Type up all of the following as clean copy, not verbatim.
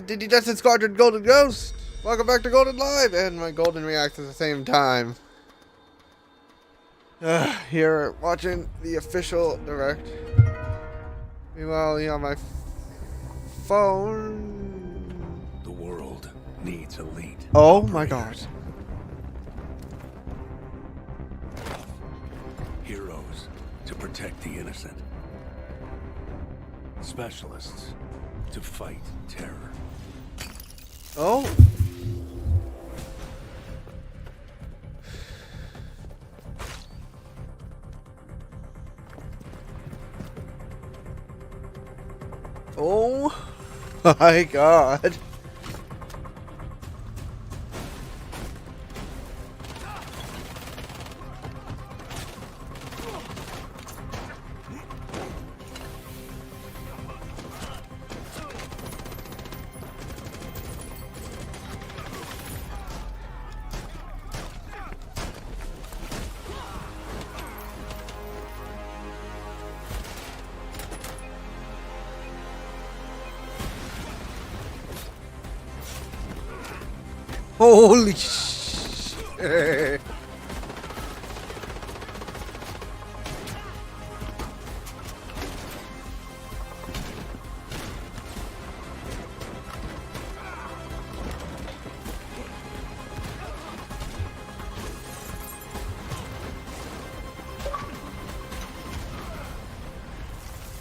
Did Destin Squadron Golden Ghost? Welcome back to Golden Live and my Golden Reacts at the same time. Here watching the official direct. Meanwhile, on my phone. The world needs elite. Oh my god. Heroes to protect the innocent. Specialists to fight terror. Oh. Oh my god. Holy shit.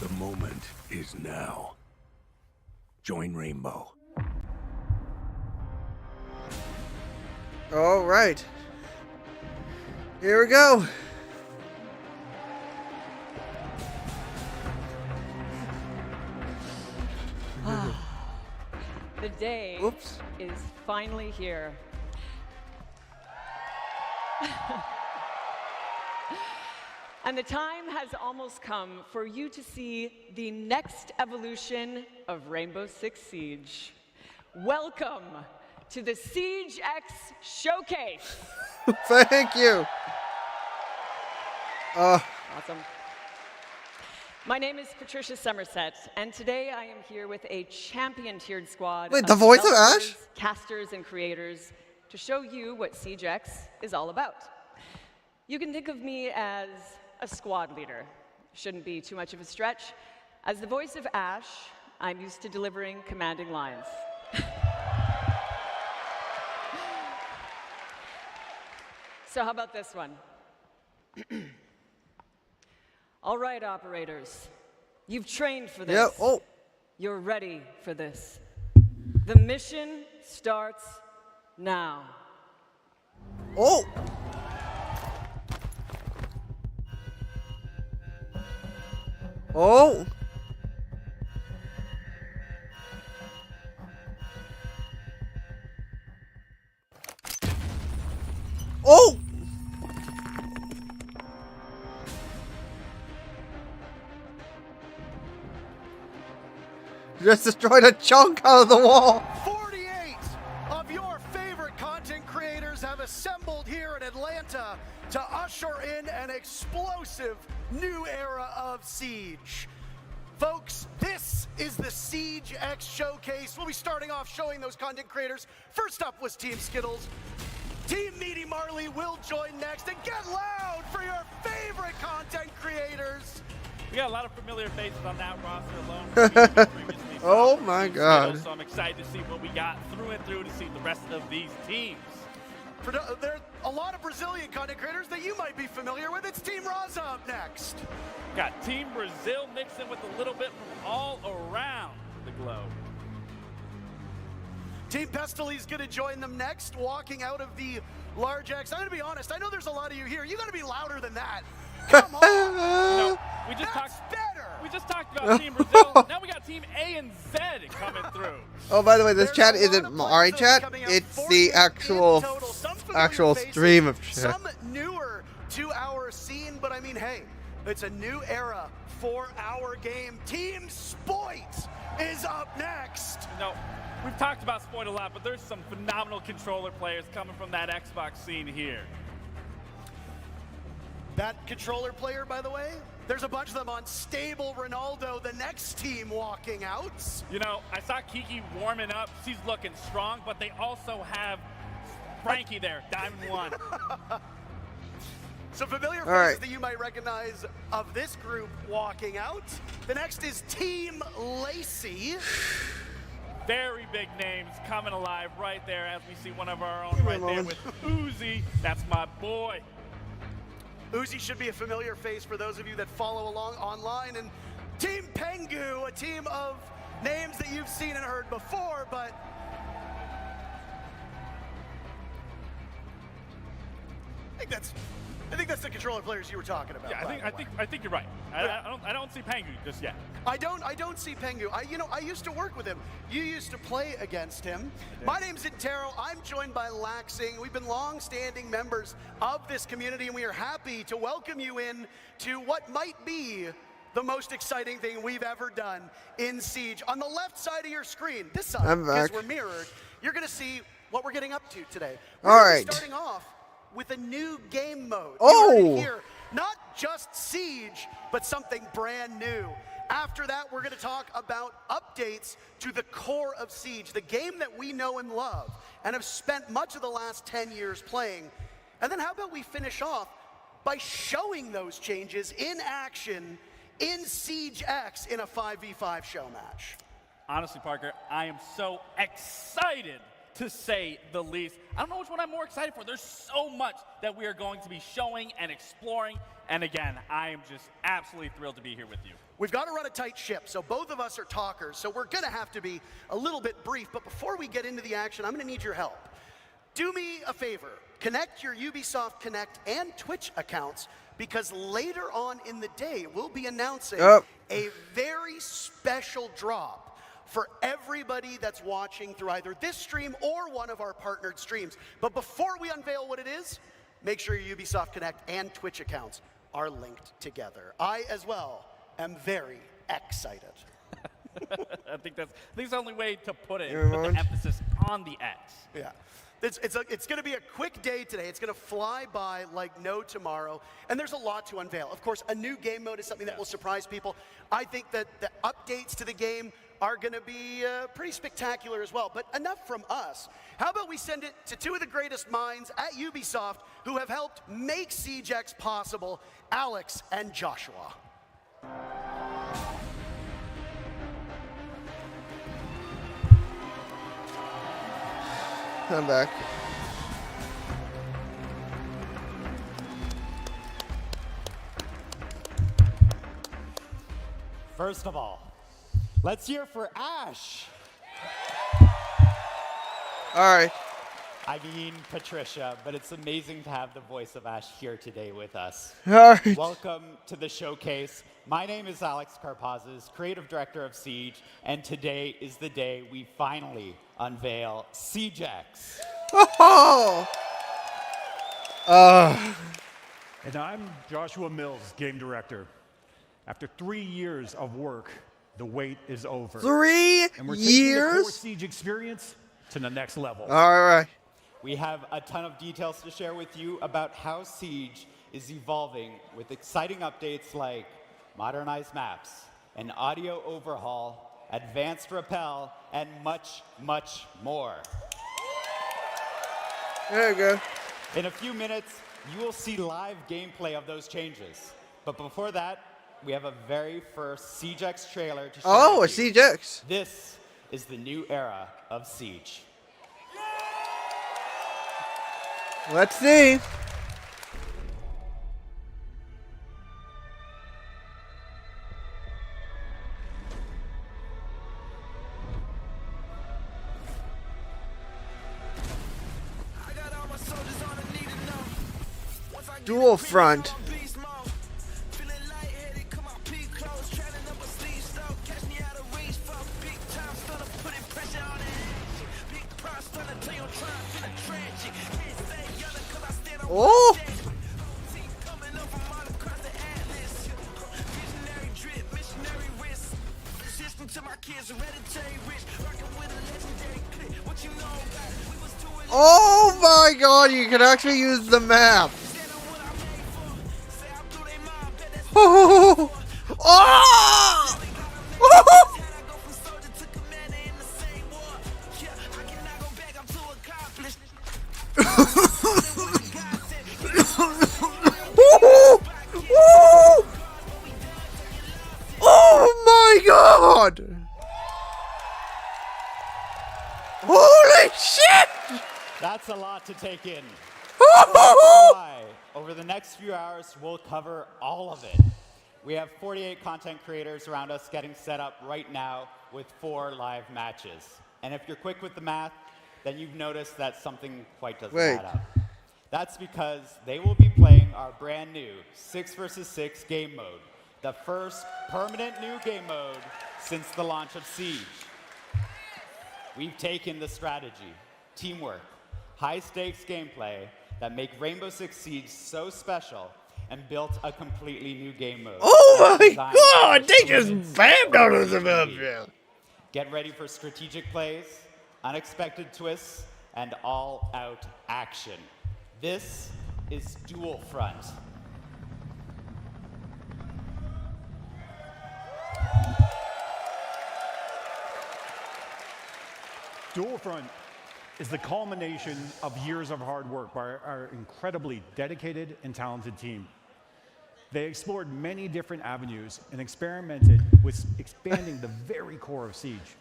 The moment is now. Join Rainbow. All right. Here we go. The day is finally here. And the time has almost come for you to see the next evolution of Rainbow Six Siege. Welcome to the Siege X Showcase. Thank you. Awesome. My name is Patricia Somerset, and today I am here with a champion-tiered squad Wait, the voice of developers, Ash? casters, and creators to show you what Siege X is all about. You can think of me as a squad leader. Shouldn't be too much of a stretch. As the voice of Ash, I'm used to delivering commanding lines. So how about this one? All right, operators. You've trained for this. Yeah. Oh. You're ready for this. The mission starts now. Oh. Oh. Oh. Just destroyed a chunk out of the wall. 48 of your favorite content creators have assembled here in Atlanta to usher in an explosive new era of Siege. Folks, this is the Siege X Showcase. We'll be starting off showing those content creators. First up was Team Skittles. Team Meaty Marley will join next. And get loud for your favorite content creators. We got a lot of familiar faces on that roster alone. Oh my god. So I'm excited to see what we got through and through to see the rest of these teams. There are a lot of Brazilian content creators that you might be familiar with. It's Team Raza up next. Got Team Brazil mixed in with a little bit from all around the globe. Team Pestily going to join them next, walking out of the large X. I'm going to be honest, I know there's a lot of you here. You got to be louder than that. Come on. No, we just talked about Team Brazil. Now we got Team A and Z coming through. Oh, by the way, this chat isn't my chat. It's the actual stream of chat. Some newer to our scene, but I mean, hey, it's a new era for our game. Team Spoit is up next. No, we've talked about Spoit a lot, but there's some phenomenal controller players coming from that Xbox scene here. That controller player, by the way, There's a bunch of them on stable Ronaldo, the next team walking out. You know, I saw Kiki warming up. She's looking strong, but they also have Frankie there, Diamond 1. Some familiar faces that you might recognize of this group walking out. The next is Team Lacey. Very big names coming alive right there as we see one of our own right there with Uzi. That's my boy. Uzi should be a familiar face for those of you that follow along online. And Team Pengu, a team of names that you've seen and heard before, but I think that's the controller players you were talking about. Yeah, I think you're right. I don't see Pengu just yet. I don't see Pengu. I used to work with him. You used to play against him. My name's Intero. I'm joined by Laxing. We've been long-standing members of this community, and we are happy to welcome you in to what might be the most exciting thing we've ever done in Siege. On the left side of your screen, this side, because we're mirrored, you're going to see what we're getting up to today. We're starting off with a new game mode. Here, not just Siege, but something brand new. After that, we're going to talk about updates to the core of Siege, the game that we know and love and have spent much of the last 10 years playing. And then how about we finish off by showing those changes in action in Siege X in a 5v5 show match. Honestly, Parker, I am so excited, to say the least. I don't know which one I'm more excited for. There's so much that we are going to be showing and exploring. And again, I am just absolutely thrilled to be here with you. We've got to run a tight ship, so both of us are talkers, so we're going to have to be a little bit brief. But before we get into the action, I'm going to need your help. Do me a favor. Connect your Ubisoft Connect and Twitch accounts, because later on in the day, we'll be announcing a very special drop for everybody that's watching through either this stream or one of our partnered streams. But before we unveil what it is, make sure your Ubisoft Connect and Twitch accounts are linked together. I, as well, am very excited. I think that's the only way to put it, put the emphasis on the X. Yeah. It's going to be a quick day today. It's going to fly by like no tomorrow. And there's a lot to unveil. Of course, a new game mode is something that will surprise people. I think that the updates to the game are going to be pretty spectacular as well. But enough from us. How about we send it to two of the greatest minds at Ubisoft who have helped make Siege X possible, Alex and Joshua. I'm back. First of all, let's hear for Ash. All right. I mean Patricia, but it's amazing to have the voice of Ash here today with us. All right. Welcome to the showcase. My name is Alex Karpazis, creative director of Siege, and today is the day we finally unveil Siege X. Oh! And I'm Joshua Mills, game director. After 3 years of work, the wait is over. 3 and we're taking the core years? Siege experience to the next level. All right. We have a ton of details to share with you about how Siege is evolving with exciting updates like modernized maps, an audio overhaul, advanced rappel, and much, much more. There you go. In a few minutes, you will see live gameplay of those changes. But before that, we have a very first Siege X trailer to share Oh, a with you. Siege X. This is the new era of Siege. Let's see. Dual front. Oh! Oh my god, you can actually use the map. Oh! Oh! Oh! Oh my god! Holy shit! That's a lot to take in. Why? Over the next few hours, we'll cover all of it. We have 48 content creators around us getting set up right now with 4 live matches. And if you're quick with the math, then you've noticed that something quite doesn't add up. That's because they will be playing our brand new 6 versus 6 game mode, the first permanent new game mode since the launch of Siege. We've taken the strategy, teamwork, high-stakes gameplay that make Rainbow Six Siege so special and built a completely new game mode. Oh my god, they just bammed out of the map. Get ready for strategic plays, unexpected twists, and all-out action. This is Dual Front. Dual Front is the culmination of years of hard work by our incredibly dedicated and talented team. They explored many different avenues and experimented with expanding the very core of Siege.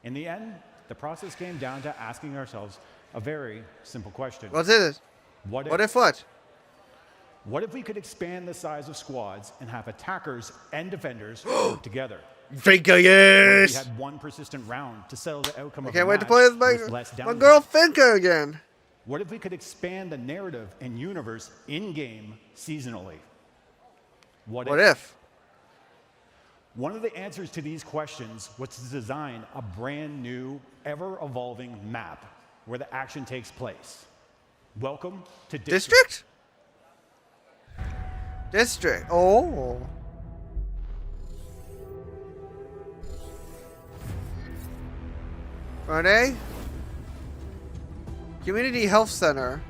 In the end, the process came down to asking ourselves a very simple question. What is it? What if what? What if we could expand the size of squads and have attackers and defenders work together? Finka, What yes! if we had one persistent round to settle the outcome I of can't the wait to match play with with less my downtime? girl Finka again. What if we could expand the narrative and universe in-game seasonally? What if? One of the answers to these questions was to design a brand new, ever-evolving map where the action takes place. Welcome to District? District. Oh. Friday? Community Health Center.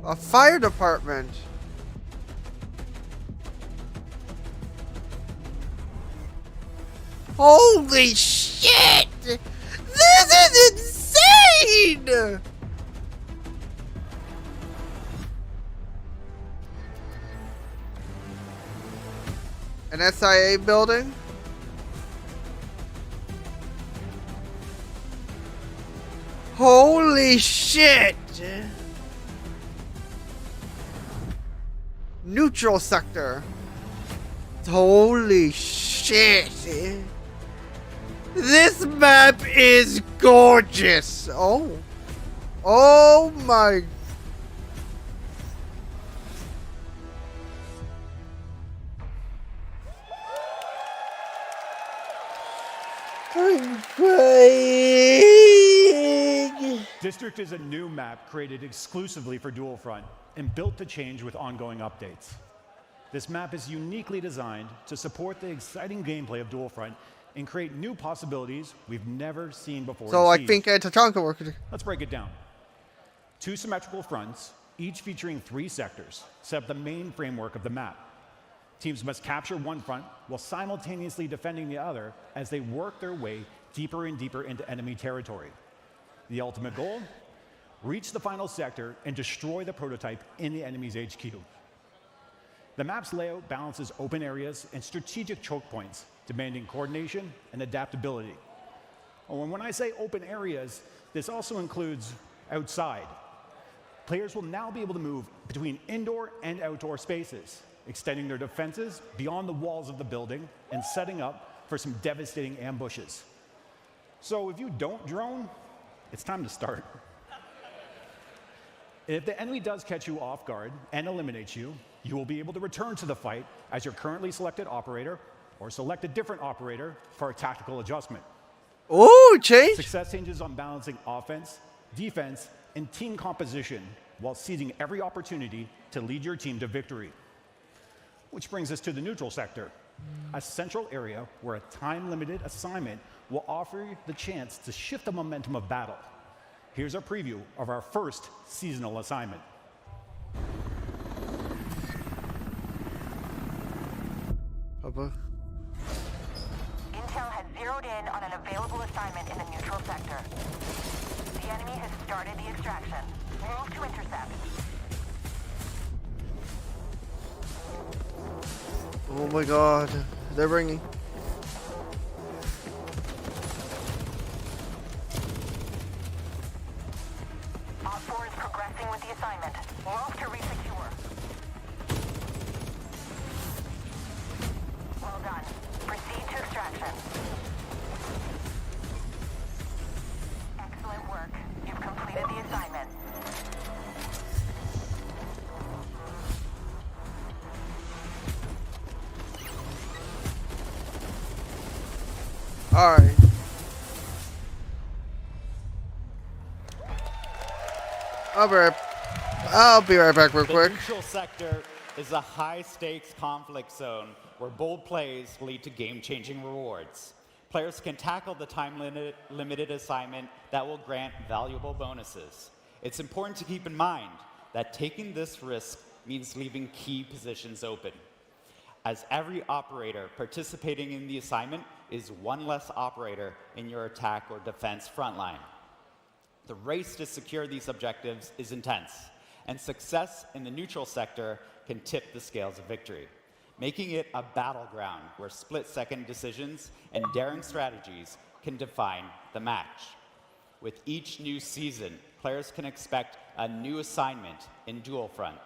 A fire department. Holy shit! This is insane! An SIA building? Holy shit! Neutral sector. Holy shit! This map is gorgeous! Oh. Oh my. I'm crying! District is a new map created exclusively for Dual Front and built to change with ongoing updates. This map is uniquely designed to support the exciting gameplay of Dual Front and create new possibilities we've never seen before. So I Siege. think Tachanka worked. Let's break it down. 2 symmetrical fronts, each featuring 3 sectors, set up the main framework of the map. Teams must capture one front while simultaneously defending the other as they work their way deeper and deeper into enemy territory. The ultimate goal? Reach the final sector and destroy the prototype in the enemy's HQ. The map's layout balances open areas and strategic choke points, demanding coordination and adaptability. And when I say open areas, this also includes outside. Players will now be able to move between indoor and outdoor spaces, extending their defenses beyond the walls of the building and setting up for some devastating ambushes. So if you don't drone, it's time to start. If the enemy does catch you off guard and eliminates you, you will be able to return to the fight as your currently selected operator or select a different operator for a tactical adjustment. Oh, change! Success hinges on balancing offense, defense, and team composition while seizing every opportunity to lead your team to victory. Which brings us to the neutral sector, a central area where a time-limited assignment will offer you the chance to shift the momentum of battle. Here's a preview of our first seasonal assignment. Habbo. Intel has zeroed in on an available assignment in the neutral sector. The enemy has started the extraction. Move to intercept. Oh my god. They're bringing. Op 4 is progressing with the assignment. Move to resecure. Well done. Proceed to extraction. Excellent work. You've completed the assignment. Alright. I'll be right back real The quick. neutral sector is a high-stakes conflict zone where bold plays lead to game-changing rewards. Players can tackle the time-limited assignment that will grant valuable bonuses. It's important to keep in mind that taking this risk means leaving key positions open, as every operator participating in the assignment is one less operator in your attack or defense frontline. The race to secure these objectives is intense, and success in the neutral sector can tip the scales of victory, making it a battleground where split-second decisions and daring strategies can define the match. With each new season, players can expect a new assignment in Dual Front.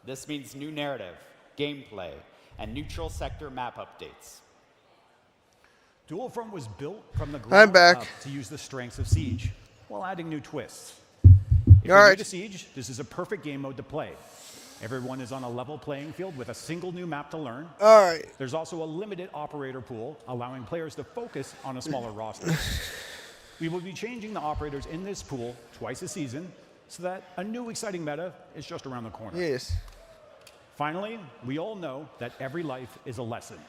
This means new narrative, gameplay, and neutral sector map updates. Dual Front was built from the I'm ground back. up to use the strengths of Siege, while adding new twists. If All you're new right. to Siege, this is a perfect game mode to play. Everyone is on a level playing field with a single new map to learn. Alright. There's also a limited operator pool, allowing players to focus on a smaller roster. We will be changing the operators in this pool twice a season, so that a new exciting meta is just around the corner. Yes. Finally, we all know that every life is a lesson.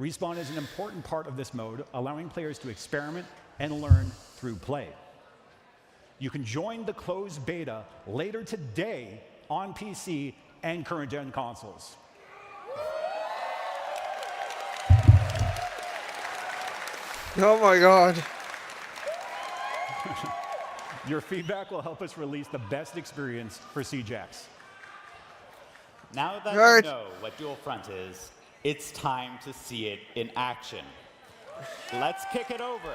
Respawn is an important part of this mode, allowing players to experiment and learn through play. You can join the closed beta later today on PC and current-gen consoles. Oh my god. Your feedback will help us release the best experience for CJAX. Now that Right. you know what Dual Front is, it's time to see it in action. Let's kick it over.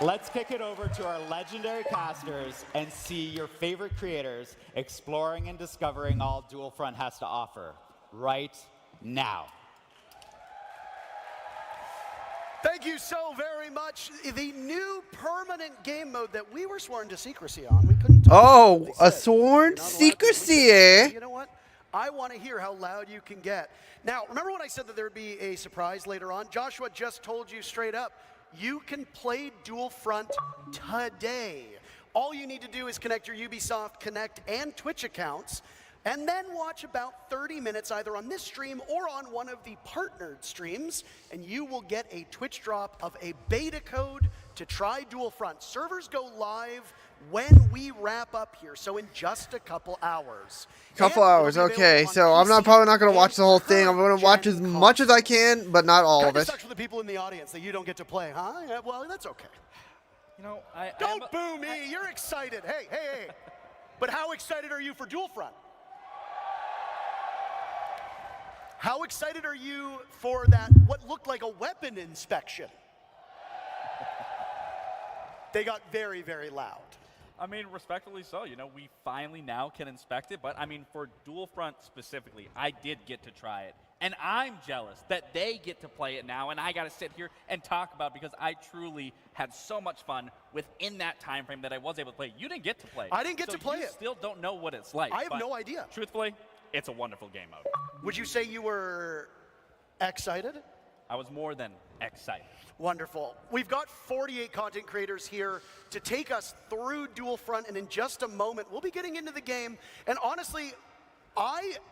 Let's kick it over to our legendary casters and see your favorite creators exploring and discovering all Dual Front has to offer right now. Thank you so very much. The new permanent game mode that we were sworn to secrecy on. We couldn't talk Oh, about it. They a said, sworn "You're not allowed to." secrecy, eh? You know what? I want to hear how loud you can get. Now, remember when I said that there would be a surprise later on? Joshua just told you straight up, you can play Dual Front today. All you need to do is connect your Ubisoft Connect and Twitch accounts, and then watch about 30 minutes either on this stream or on one of the partnered streams, and you will get a Twitch drop of a beta code to try Dual Front. Servers go live when we wrap up here, so in just a couple hours. Couple And hours, it'll be okay. available So on I'm PC probably not going to watch and the whole thing. I'm going to watch as current-gen much as I can, but not all of Kinda it. sucks for the people in the audience that you don't get to play, huh? Yeah, well, that's okay. You know, I Don't boo me. You're excited. Hey, hey, hey. But how excited are you for Dual Front? How excited are you for that, what looked like a weapon inspection? They got very, very loud. I mean, respectfully so. You know, we finally now can inspect it. But I mean, for Dual Front specifically, I did get to try it. And I'm jealous that they get to play it now, and I got to sit here and talk about it because I truly had so much fun within that time frame that I was able to play. You didn't get to play. I didn't get so to play you it. Still don't know what it's like. I have but no idea. Truthfully, it's a wonderful game mode. Would you say you were excited? I was more than excited. Wonderful. We've got 48 content creators here to take us through Dual Front, and in just a moment, we'll be getting into the game. And honestly,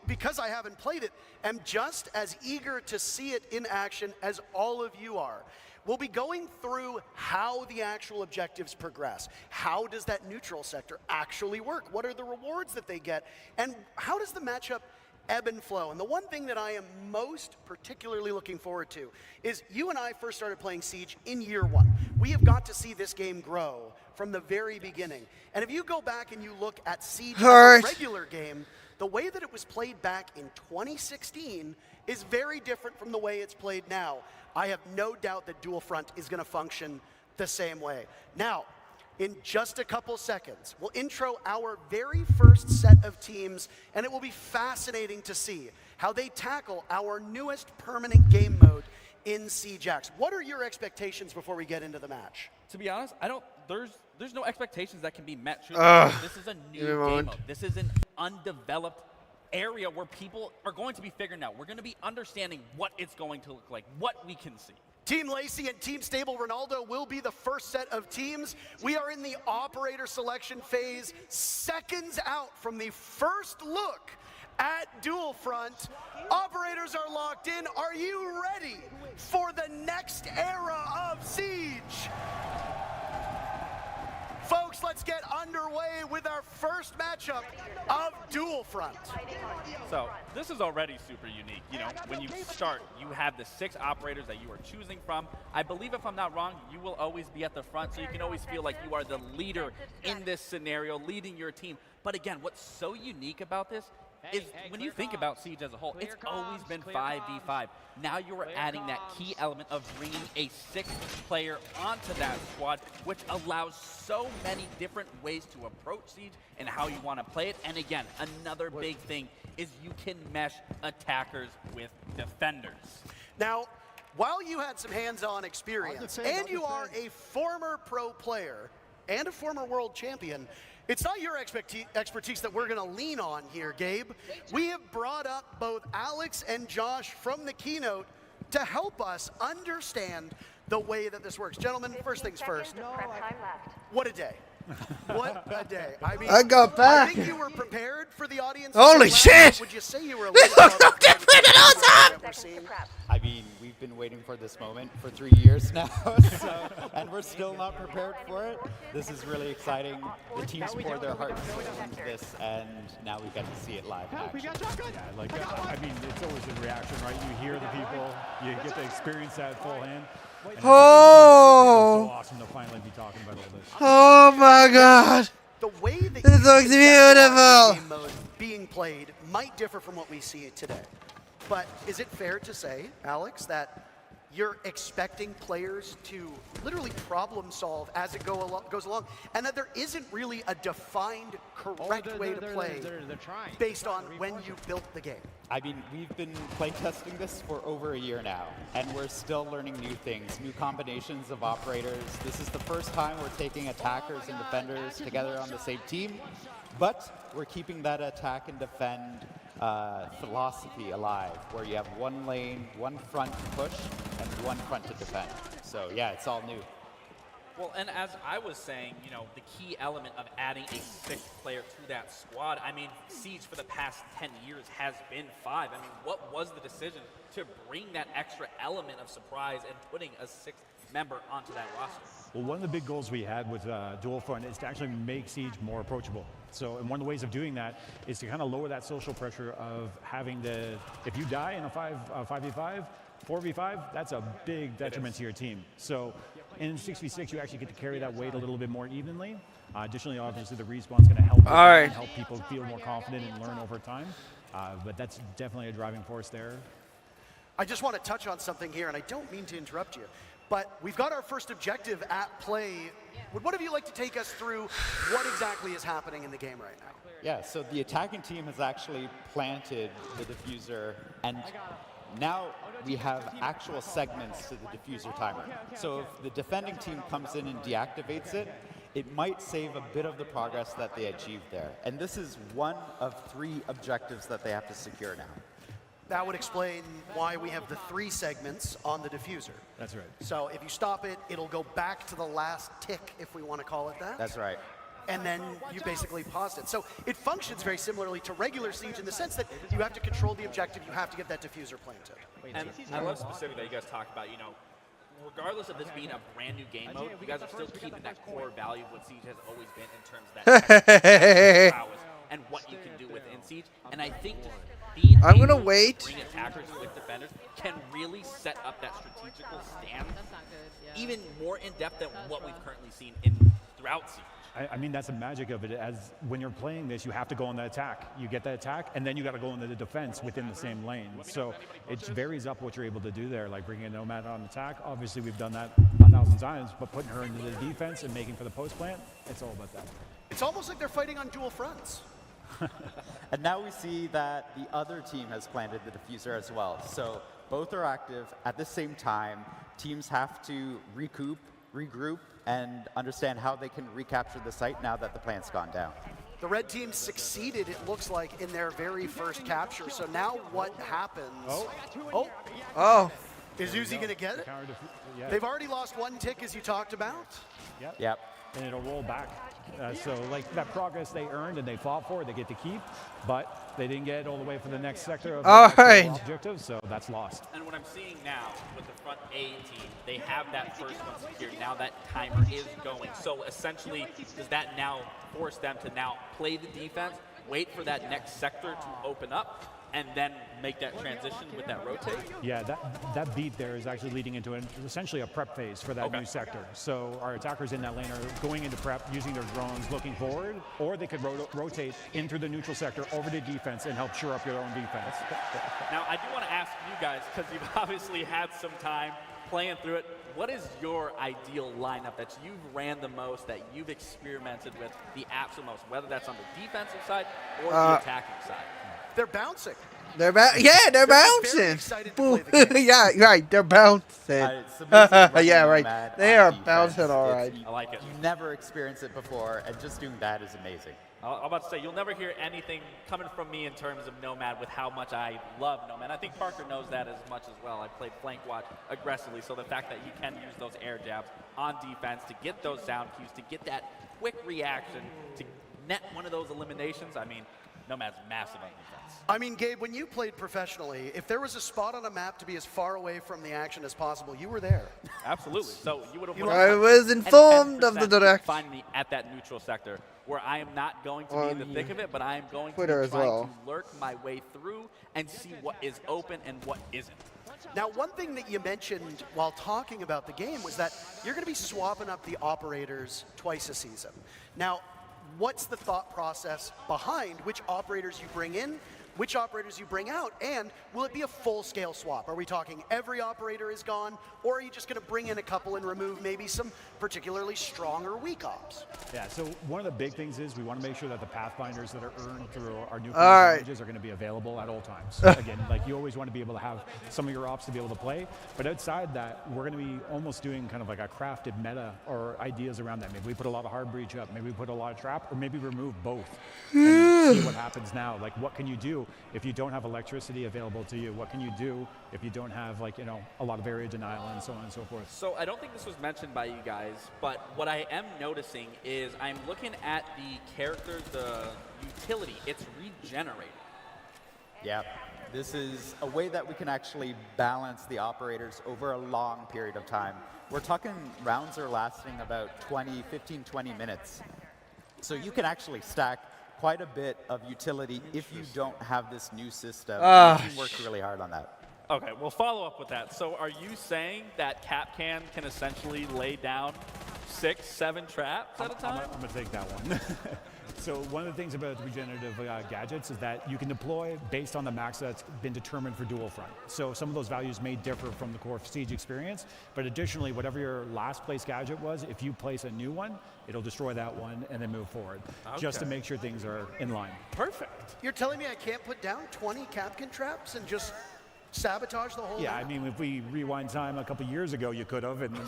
because I haven't played it, am just as eager to see it in action as all of you are. We'll be going through how the actual objectives progress. How does that neutral sector actually work? What are the rewards that they get? And how does the matchup ebb and flow? And the one thing that I am most particularly looking forward to is you and I first started playing Siege in year 1. We have got to see this game grow from the very beginning. And if you go back and you look at Siege as a regular game, the way that it was played back in 2016 is very different from the way it's played now. I have no doubt that Dual Front is going to function the same way. Now, in just a couple seconds, we'll intro our very first set of teams, and it will be fascinating to see how they tackle our newest permanent game mode in Siegex. What are your expectations before we get into the match? To be honest, there's no expectations that can be met. This is a new game mode. This is an undeveloped area where people are going to be figuring out. We're going to be understanding what it's going to look like, what we can see. Team Lacey and Team Stable Ronaldo will be the first set of teams. We are in the operator selection phase, seconds out from the first look at Dual Front. Operators are locked in. Are you ready for the next era of Siege? Folks, let's get underway with our first matchup of Dual Front. So this is already super unique. You know, when you start, you have the 6 operators that you are choosing from. I believe, if I'm not wrong, you will always be at the front, so you can always feel like you are the leader in this scenario, leading your team. But again, what's so unique about this is when you think about Siege as a whole, it's always been 5v5. Now you are adding that key element of bringing a 6th player onto that squad, which allows so many different ways to approach Siege and how you want to play it. And again, another big thing is you can mesh attackers with defenders. Now, while you had some hands-on experience, and you are a former pro player and a former world champion, it's not your expertise that we're going to lean on here, Gabe. We have brought up both Alex and Josh from the keynote to help us understand the way that this works. Gentlemen, first things first. What a day. What a day. I mean, I got back. I think you were prepared for the audience. Holy shit! Would you say you were a This little looks so different and awesome! I mean, we've been waiting for this moment for 3 years now, and we're still not prepared for it. This is really exciting. The teams poured their heart and soul into this, and now we get to see it live in action. Yeah, like, I mean, it's always a reaction, right? You hear the people, you get to experience that full hand. And it's so awesome to finally be talking about all this. Oh my god! The way that This looks beautiful! game mode being played might differ from what we see today. But is it fair to say, Alex, that you're expecting players to literally problem solve as it goes along, and that there isn't really a defined correct way to play based on when you built the game? I mean, we've been playtesting this for over a year now, and we're still learning new things, new combinations of operators. This is the first time we're taking attackers and defenders together on the same team, but we're keeping that attack and defend philosophy alive, where you have one lane, one front to push, and one front to defend. So yeah, it's all new. Well, and as I was saying, you know, the key element of adding a 6th player to that squad, I mean, Siege for the past 10 years has been 5. I mean, what was the decision to bring that extra element of surprise and putting a 6th member onto that roster? Well, one of the big goals we had with Dual Front is to actually make Siege more approachable. So, and one of the ways of doing that is to kind of lower that social pressure of having to, if you die in a 5v5, 4v5, that's a big detriment to your team. So in 6v6, you actually get to carry that weight a little bit more evenly. Additionally, obviously, the respawn's going to help and help people feel more confident and learn over time. But that's definitely a driving force there. I just want to touch on something here, and I don't mean to interrupt you, but we've got our first objective at play. Would one of you like to take us through what exactly is happening in the game right now? Yeah, so the attacking team has actually planted the diffuser, and now we have actual segments to the diffuser timer. So if the defending team comes in and deactivates it, it might save a bit of the progress that they achieved there. And this is one of 3 objectives that they have to secure now. That would explain why we have the 3 segments on the diffuser. That's right. So if you stop it, it'll go back to the last tick, if we want to call it that. That's right. and then you basically paused it. So it functions very similarly to regular Siege in the sense that you have to control the objective, you have to get that diffuser planted. And I love specifically that you guys talk about, regardless of this being a brand new game mode, you guys are still keeping that core value of what Siege has always been in terms of that prowess and what you can do within Siege. And I think being able to bring attackers with defenders can really set up that strategical stand even more in depth than what we've currently seen throughout Siege. I mean, that's the magic of it. As when you're playing this, you have to go on the attack. You get the attack, and then you got to go into the defense within the same lane. So it varies up what you're able to do there, like bringing a Nomad on attack. Obviously, we've done that 1,000 times, but putting her into the defense and making for the post plant, it's all about that. It's almost like they're fighting on dual fronts. And now we see that the other team has planted the diffuser as well. So both are active at the same time. Teams have to recoup, regroup, and understand how they can recapture the site now that the plant's gone down. The red team succeeded, it looks like, in their very first capture. So now what happens? Oh. Is Uzi going to get it? Yeah. They've already lost one tick, as you talked about. Yep. And it'll roll back. So like that progress they earned and they fought for, they get to keep, but they didn't get all the way for the next sector of the objective, so that's lost. And what I'm seeing now with the front A team, they have that first one secured. Now that timer is going. So essentially, does that now force them to now play the defense, wait for that next sector to open up, and then make that transition with that rotate? Yeah, that beat there is actually leading into essentially a prep phase for that new sector. So our attackers in that lane are going into prep, using their drones, looking forward, or they could rotate in through the neutral sector over to defense and help shore up your own defense. Now, I do want to ask you guys, because you've obviously had some time playing through it, what is your ideal lineup that you've ran the most, that you've experimented with the absolute most, whether that's on the defensive side or the attacking side? They're bouncing. They're bouncing. Yeah, right. They're bouncing. Yeah, right. They are bouncing all right. I like it. You never experienced it before, and just doing that is amazing. I'm about to say, you'll never hear anything coming from me in terms of Nomad with how much I love Nomad. I think Parker knows that as much as well. I played flank watch aggressively, so the fact that you can use those air jabs on defense to get those sound cues, to get that quick reaction, to net one of those eliminations, I mean, Nomad's massive on defense. I mean, Gabe, when you played professionally, if there was a spot on a map to be as far away from the action as possible, you were there. Absolutely. So you would have. I was informed of the direction. Find me at that neutral sector where I am not going to be in the thick of it, but I am going to Twitter be as trying well. to lurk my way through and see what is open and what isn't. Now, one thing that you mentioned while talking about the game was that you're going to be swapping up the operators twice a season. Now, what's the thought process behind which operators you bring in, which operators you bring out, and will it be a full-scale swap? Are we talking every operator is gone, or are you just going to bring in a couple and remove maybe some particularly strong or weak ops? Yeah, so one of the big things is we want to make sure that the pathfinders that are earned through our new challenges are going to be available at all times. Again, like you always want to be able to have some of your ops to be able to play, but outside that, we're going to be almost doing kind of like a crafted meta or ideas around that. Maybe we put a lot of hard breach up, maybe we put a lot of trap, or maybe remove both and see what happens now. Like, what can you do if you don't have electricity available to you? What can you do if you don't have, like, you know, a lot of area denial and so on and so forth? So I don't think this was mentioned by you guys, but what I am noticing is I'm looking at the characters, the utility, it's regenerated. Yeah, this is a way that we can actually balance the operators over a long period of time. We're talking rounds are lasting about 15, 20 minutes. So you can actually stack quite a bit of utility if you don't have this new system. The team worked really hard on that. Okay, we'll follow up with that. So are you saying that Capcan can essentially lay down 6, 7 traps at a time? I'm going to take that one. So one of the things about regenerative gadgets is that you can deploy based on the max that's been determined for dual front. So some of those values may differ from the core Siege experience, but additionally, whatever your last place gadget was, if you place a new one, it'll destroy that one and then move forward, just to make sure things are in line. Perfect. You're telling me I can't put down 20 Capcan traps and just sabotage the whole Yeah, map? I mean, if we rewind time a couple years ago, you could have. And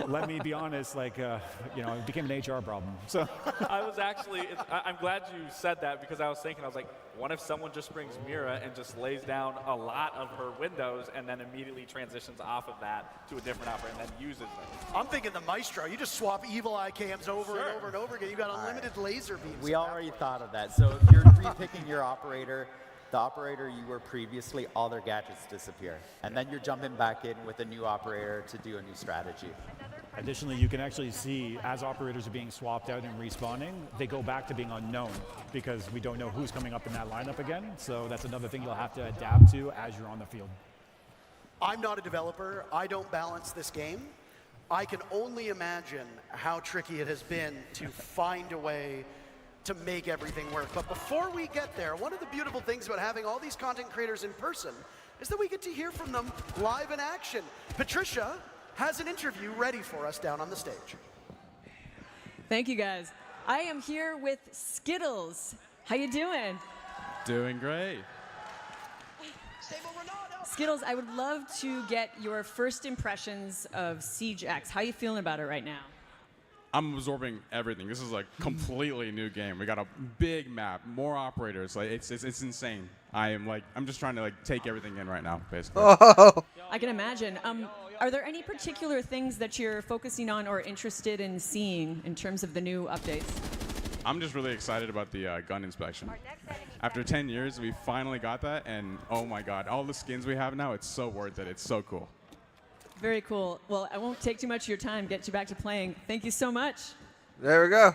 let me be honest, like, you know, it became an HR problem. So I was actually, I'm glad you said that because I was thinking, I was like, what if someone just brings Mira and just lays down a lot of her windows and then immediately transitions off of that to a different operator and then uses them? I'm thinking the Maestro. You just swap evil eye cams over and over and over again. You got unlimited laser beams. We already thought of that. So if you're repicking your operator, the operator you were previously, all their gadgets disappear. And then you're jumping back in with a new operator to do a new strategy. additionally, you can actually see as operators are being swapped out and respawning, they go back to being unknown because we don't know who's coming up in that lineup again. So that's another thing you'll have to adapt to as you're on the field. I'm not a developer. I don't balance this game. I can only imagine how tricky it has been to find a way to make everything work. But before we get there, one of the beautiful things about having all these content creators in person is that we get to hear from them live in action. Patricia has an interview ready for us down on the stage. Thank you, guys. I am here with Skittles. How you doing? Doing great. Skittles, I would love to get your first impressions of Siege X. How are you feeling about it right now? I'm absorbing everything. This is a completely new game. We got a big map, more operators. Like it's insane. I'm just trying to take everything in right now, basically. Oh. I can imagine. Are there any particular things that you're focusing on or interested in seeing in terms of the new updates? I'm just really excited about the gun inspection. After 10 years, we finally got that, and oh my God, all the skins we have now, it's so worth it. It's so cool. Very cool. Well, I won't take too much of your time. Get you back to playing. Thank you so much. There we go.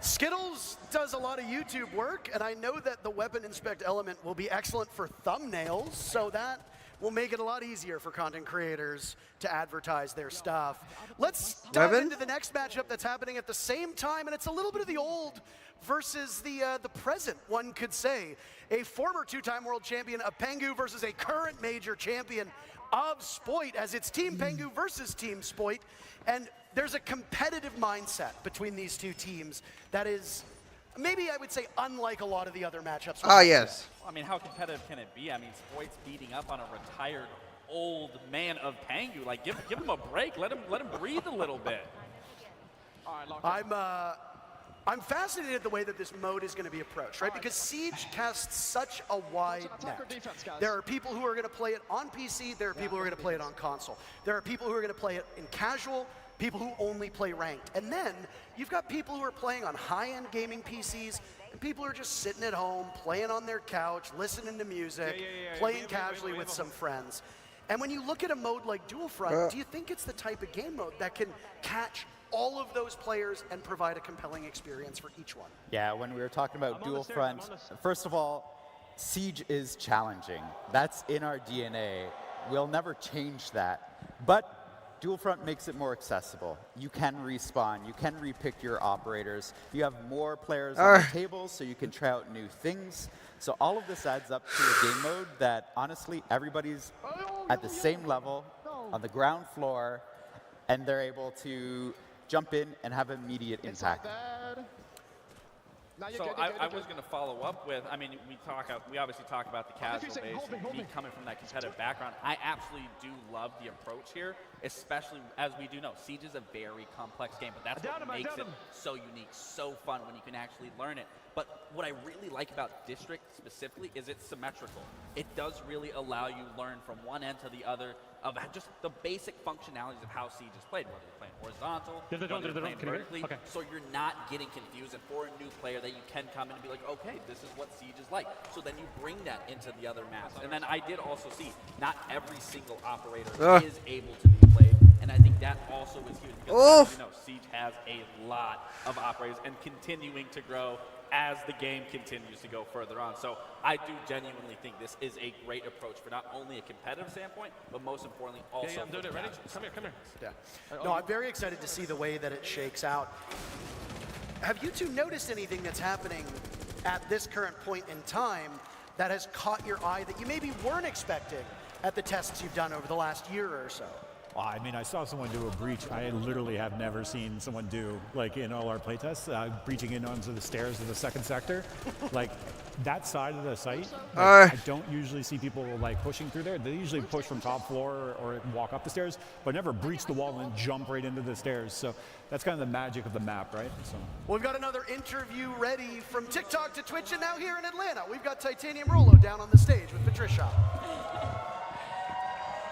Skittles does a lot of YouTube work, and I know that the weapon inspect element will be excellent for thumbnails, so that will make it a lot easier for content creators to advertise their stuff. Let's dive into the next matchup that's happening at the same time, and it's a little bit of the old versus the present, one could say. A former two-time world champion of Pengu versus a current major champion of Spoit, as it's Team Pengu versus Team Spoit, and there's a competitive mindset between these two teams that is, maybe I would say, unlike a lot of the other matchups. Ah, yes. I mean, how competitive can it be? I mean, Spoit's beating up on a retired old man of Pengu. Like, give him a break. Let him breathe a little bit. I'm fascinated the way that this mode is going to be approached, right? Because Siege casts such a wide net. There are people who are going to play it on PC. There are people who are going to play it on console. There are people who are going to play it in casual, people who only play ranked. And then you've got people who are playing on high-end gaming PCs, and people who are just sitting at home, playing on their couch, listening to music, playing casually with some friends. And when you look at a mode like Dual Front, do you think it's the type of game mode that can catch all of those players and provide a compelling experience for each one? Yeah, when we were talking about Dual Front, first of all, Siege is challenging. That's in our DNA. We'll never change that. But Dual Front makes it more accessible. You can respawn. You can repick your operators. You have more players on the table, so you can try out new things. So all of this adds up to a game mode that, honestly, everybody's at the same level, on the ground floor, and they're able to jump in and have immediate impact. So I was going to follow up with, I mean, we obviously talk about the casual base, and me coming from that competitive background. I absolutely do love the approach here, especially as we do know, Siege is a very complex game, but that's what makes it so unique, so fun when you can actually learn it. But what I really like about District specifically is it's symmetrical. It does really allow you to learn from one end to the other of just the basic functionalities of how Siege is played, whether you're playing horizontal, whether you're playing vertically, so you're not getting confused. And for a new player that you can come in and be like, okay, this is what Siege is like. So then you bring that into the other maps. And then I did also see not every single operator is able to be played. And I think that also is huge because as you know, Siege has a lot of operators and continuing to grow as the game continues to go further on. So I do genuinely think this is a great approach for not only a competitive standpoint, but most importantly also I'm doing it. Ready? Come here. Yeah. No, I'm very excited to see the way that it shakes out. Have you two noticed anything that's happening at this current point in time that has caught your eye that you maybe weren't expecting at the tests you've done over the last year or so? Well, I mean, I saw someone do a breach I literally have never seen someone do, like in all our playtests, breaching in onto the stairs of the second sector. Like, that side of the site, Alright. I don't usually see people like pushing through there. They usually push from top floor or walk up the stairs, but never breach the wall and jump right into the stairs. So that's kind of the magic of the map, right? So We've got another interview ready from TikTok to Twitch, and now here in Atlanta, we've got Titanium Rolo down on the stage with Patricia.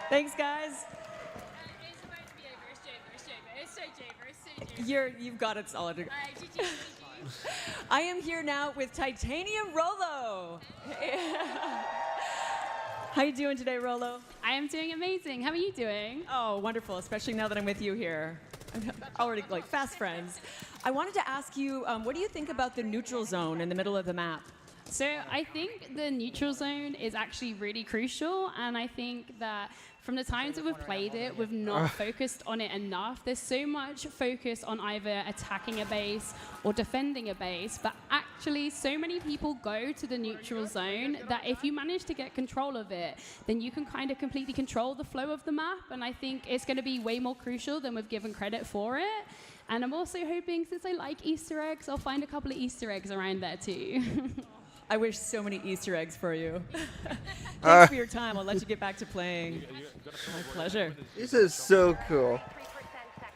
Thanks, guys. You've got it solid. I am here now with Titanium Rolo. How you doing today, Rolo? I am doing amazing. How are you doing? Oh, wonderful, especially now that I'm with you here. I'm already like fast friends. I wanted to ask you, what do you think about the neutral zone in the middle of the map? So I think the neutral zone is actually really crucial, and I think that from the times that we've played it, we've not focused on it enough. There's so much focus on either attacking a base or defending a base, but actually so many people go to the neutral zone that if you manage to get control of it, then you can kind of completely control the flow of the map, and I think it's going to be way more crucial than we've given credit for it. And I'm also hoping, since I like Easter eggs, I'll find a couple of Easter eggs around there too. I wish so many Easter eggs for you. Thanks for your time. I'll let you get back to playing. My pleasure. This is so cool.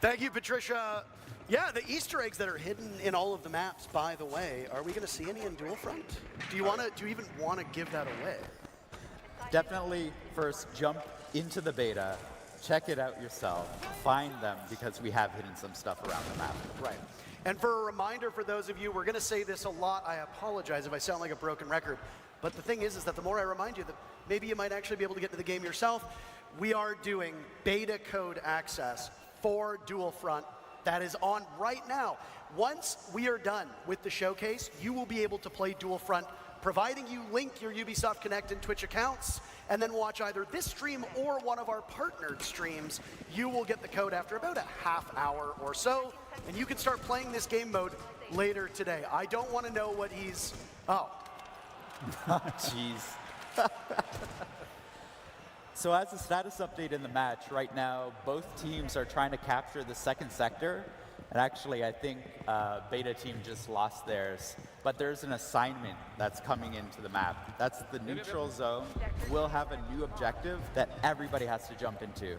Thank you, Patricia. Yeah, the Easter eggs that are hidden in all of the maps, by the way, are we going to see any in Dual Front? Do you even want to give that away? Definitely first jump into the beta, check it out yourself, find them, because we have hidden some stuff around the map. Right. And for a reminder for those of you, we're going to say this a lot. I apologize if I sound like a broken record. But the thing is that the more I remind you that maybe you might actually be able to get into the game yourself, we are doing beta code access for Dual Front that is on right now. Once we are done with the showcase, you will be able to play Dual Front, providing you link your Ubisoft Connect and Twitch accounts, and then watch either this stream or one of our partnered streams. You will get the code after about a half hour or so, and you can start playing this game mode later today. I don't want to know what he's... Oh. Jeez. So as a status update in the match, right now, both teams are trying to capture the second sector. And actually, I think Beta team just lost theirs. But there's an assignment that's coming into the map. That's the neutral zone. We'll have a new objective that everybody has to jump into.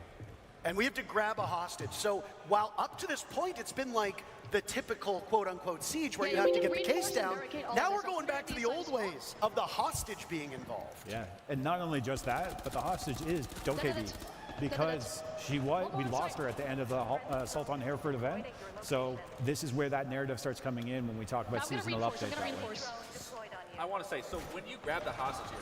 And we have to grab a hostage. So while up to this point, it's been like the typical quote-unquote siege where you have to get the case down, now we're going back to the old ways of the hostage being involved. yeah, and not only just that, but the hostage is Dokebi, because we lost her at the end of the Assault on Hereford event. So this is where that narrative starts coming in when we talk about seasonal updates. I want to say, so when you grab the hostage here,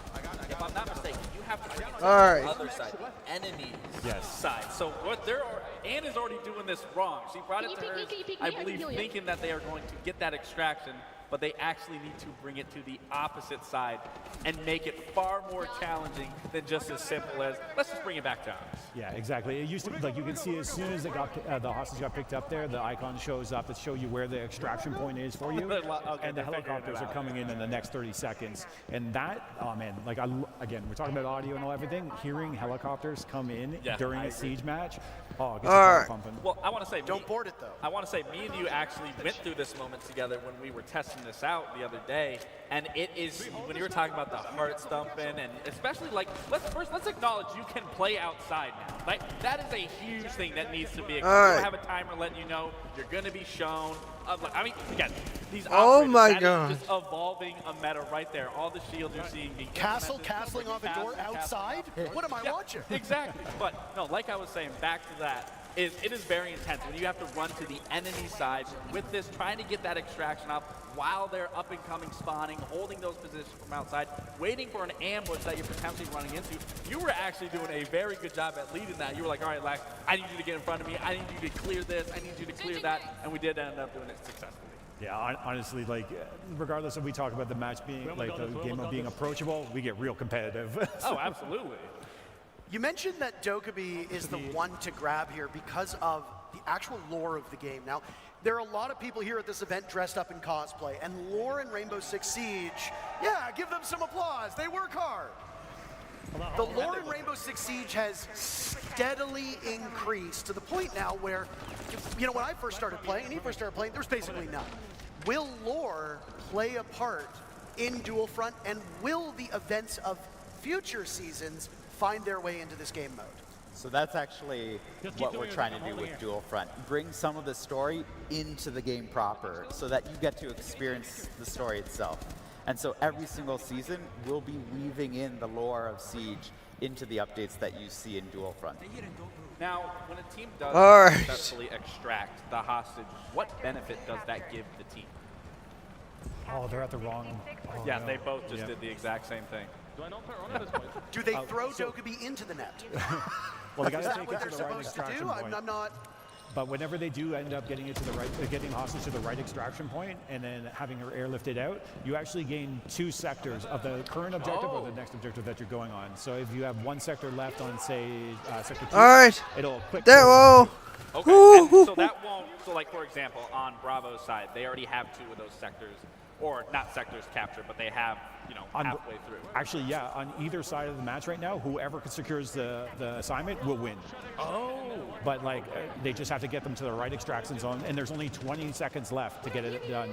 if I'm not mistaken, you have to bring it to Alright. the other side, the enemy's Yes. side. So what Anne is already doing this wrong. She brought it to her, I believe, thinking that they are going to get that extraction, but they actually need to bring it to the opposite side and make it far more challenging than just as simple as, let's just bring it back to us. Yeah, exactly. It used to, like, you can see as soon as it got the hostage got picked up there, the icon shows up to show you where the extraction point is for you, Okay, and the they're figuring helicopters it are out. coming in the next 30 seconds. And that, oh man, like again, we're talking about audio and all everything. Hearing helicopters come in Yeah, during I a agree. siege match, oh, it gets your heart pumping. Well, I want to say, Don't board it, though. I want to say, me and you actually went through this moment together when we were testing this out the other day, and it is, when you were talking about the heart stumping, and especially, like, let's acknowledge you can play outside now. Like, that is a huge thing that needs to be acknowledged. You don't have a timer letting you know you're going to be shown. I mean, again, these Oh operators, my that is God. just evolving a meta right there. All the shields you're seeing being Castling off a door outside? What am I watching? Exactly. But no, like I was saying, back to that, it is very intense when you have to run to the enemy side with this, trying to get that extraction up while they're up and coming, spawning, holding those positions from outside, waiting for an ambush that you're potentially running into. You were actually doing a very good job at leading that. You were like, all right, Lax, I need you to get in front of me. I need you to clear this. I need you to clear that. And we did end up doing it successfully. Yeah, honestly, like, regardless if we talk about the match being, like, the game mode being approachable, we get real competitive. Oh, absolutely. You mentioned that Dokkaebi is the one to grab here because of the actual lore of the game. Now, there are a lot of people here at this event dressed up in cosplay, and lore in Rainbow Six Siege, yeah, give them some applause. They work hard. The lore in Rainbow Six Siege has steadily increased to the point now where, you know, when I first started playing, and he first started playing, there was basically none. Will lore play a part in Dual Front, and will the events of future seasons find their way into this game mode? So that's actually what we're trying to do with Dual Front. Bring some of the story into the game proper so that you get to experience the story itself. And so every single season, we'll be weaving in the lore of Siege into the updates that you see in Dual Front. Now, when a team does Alright. successfully extract the hostage, what benefit does that give the team? Oh, they're at the wrong. Oh, Yeah, no. they both just Yep. did the exact same thing. Do they throw Dokkaebi into the net? Well, they got Is to that take what it they're to the right supposed to extraction do? point. I'm not. But whenever they do end up getting it to the right, getting hostage to the right extraction point, and then having her airlifted out, you actually gain 2 sectors of the current objective or the next objective that you're going on. So if you have 1 sector left on, say, sector 2, Alright. it'll quick. That whoa. Okay, and so that won't, so like for example, on Bravo's side, they already have 2 of those sectors, or not sectors captured, but they have, you know, halfway through. Actually, yeah, on either side of the match right now, whoever secures the assignment will win. Oh. But like, they just have to get them to the right extraction zone, and there's only 20 seconds left to get it done.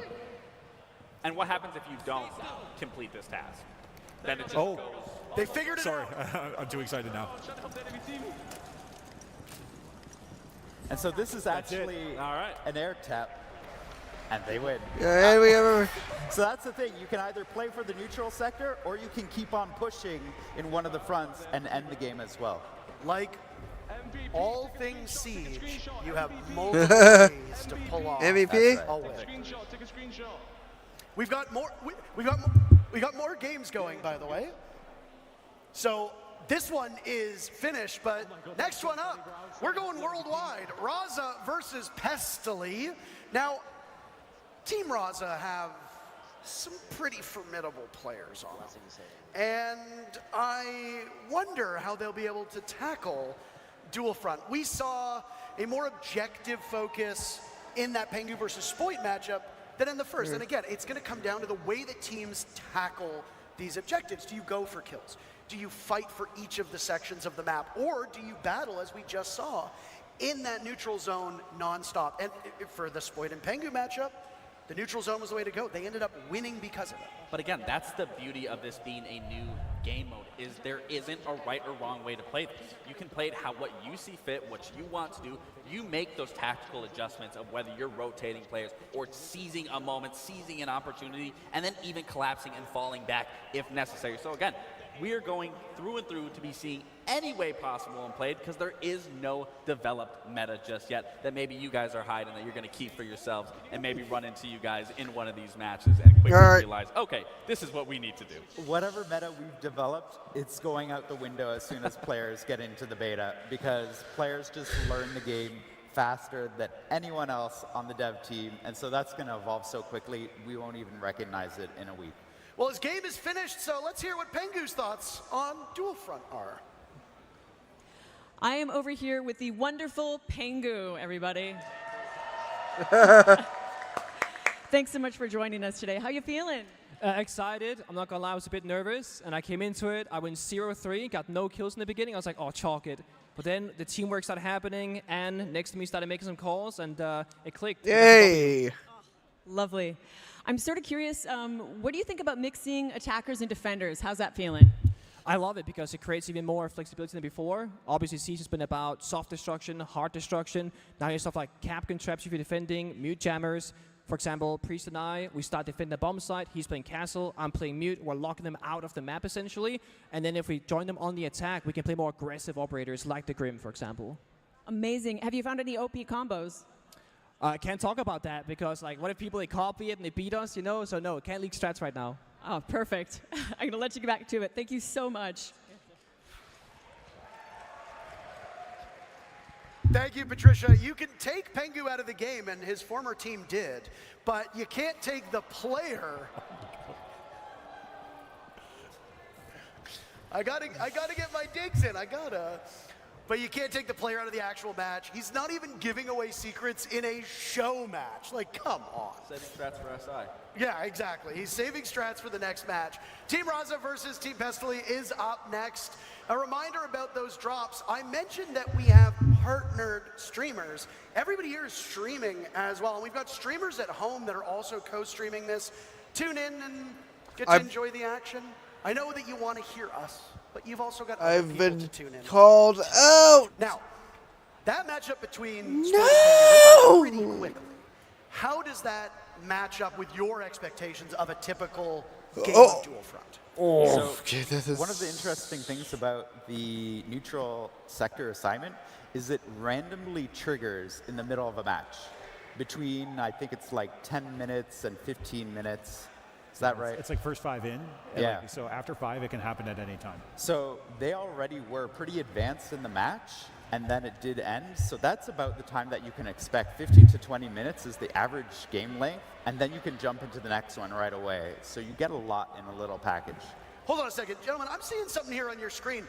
And what happens if you don't complete this task? Then it just goes. They figured it Sorry, out. I'm too excited now. And so this is actually All right. an air tap, and they win. Yeah, and we have So that's the thing. You can either play for the neutral sector, or you can keep on pushing in one of the fronts and end the game as well. Like all things Siege, you have multiple ways to pull off MVP? a win. We've got more. We got more games going, by the way. So this one is finished, but next one up, we're going worldwide. Raza versus Pestily. Now, Team Raza have some pretty formidable players on them. And I wonder how they'll be able to tackle Dual Front. We saw a more objective focus in that Pengu versus Spoit matchup than in the first. And again, it's going to come down to the way that teams tackle these objectives. Do you go for kills? Do you fight for each of the sections of the map? Or do you battle, as we just saw, in that neutral zone nonstop? And for the Spoit and Pengu matchup, the neutral zone was the way to go. They ended up winning because of it. But again, that's the beauty of this being a new game mode, is there isn't a right or wrong way to play this. You can play it what you see fit, what you want to do. You make those tactical adjustments of whether you're rotating players or seizing a moment, seizing an opportunity, and then even collapsing and falling back if necessary. So again, we are going through and through to be seeing any way possible and played, because there is no developed meta just yet that maybe you guys are hiding that you're going to keep for yourselves and maybe run into you guys in one of these matches and quickly realize, okay, this is what we need to do. Whatever meta we've developed, it's going out the window as soon as players get into the beta, because players just learn the game faster than anyone else on the dev team, and so that's going to evolve so quickly we won't even recognize it in a week. Well, his game is finished, so let's hear what Pengu's thoughts on Dual Front are. I am over here with the wonderful Pengu, everybody. Thanks so much for joining us today. How you feeling? Excited. I'm not gonna lie, I was a bit nervous, and I came into it. I went 0-3, got no kills in the beginning. I was like, oh, chalk it. But then the teamwork started happening, and next to me started making some calls, and it clicked. Yay! Lovely. I'm sort of curious, what do you think about mixing attackers and defenders? How's that feeling? I love it because it creates even more flexibility than before. Obviously, Siege has been about soft destruction, hard destruction. Now you have stuff like Capcan traps if you're defending, mute jammers. For example, Priest and I, we start defending the bomb site. He's playing castle, I'm playing mute. We're locking them out of the map, essentially. And then if we join them on the attack, we can play more aggressive operators like the Grim, for example. Amazing. Have you found any OP combos? I can't talk about that because, like, what if people, they copy it and they beat us, you know? So no, can't leak strats right now. Oh, perfect. I'm going to let you get back to it. Thank you so much. Thank you, Patricia. You can take Pengu out of the game, and his former team did, but you can't take the player. I gotta get my digs in. But you can't take the player out of the actual match. He's not even giving away secrets in a show match. Like, come on. Saving strats for SI. Yeah, exactly. He's saving strats for the next match. Team Raza versus Team Pestily is up next. A reminder about those drops. I mentioned that we have partnered streamers. Everybody here is streaming as well. And we've got streamers at home that are also co-streaming this. Tune in and Get to enjoy the action. I know that you want to hear us, but you've also got other I've people been to tune in. called out. Now, that matchup between No! pretty quickly. How does that match up with your expectations of a typical game of Dual Front? Oh, One of the interesting things about the neutral sector assignment is it randomly triggers in the middle of a match between, I think it's like 10 minutes and 15 minutes. Is that right? It's like first 5 in. Yeah. Like, so after 5, it can happen at any time. So they already were pretty advanced in the match, and then it did end. So that's about the time that you can expect. 15 to 20 minutes is the average game length, and then you can jump into the next one right away. So you get a lot in a little package. Hold on a second. Gentlemen, I'm seeing something here on your screen.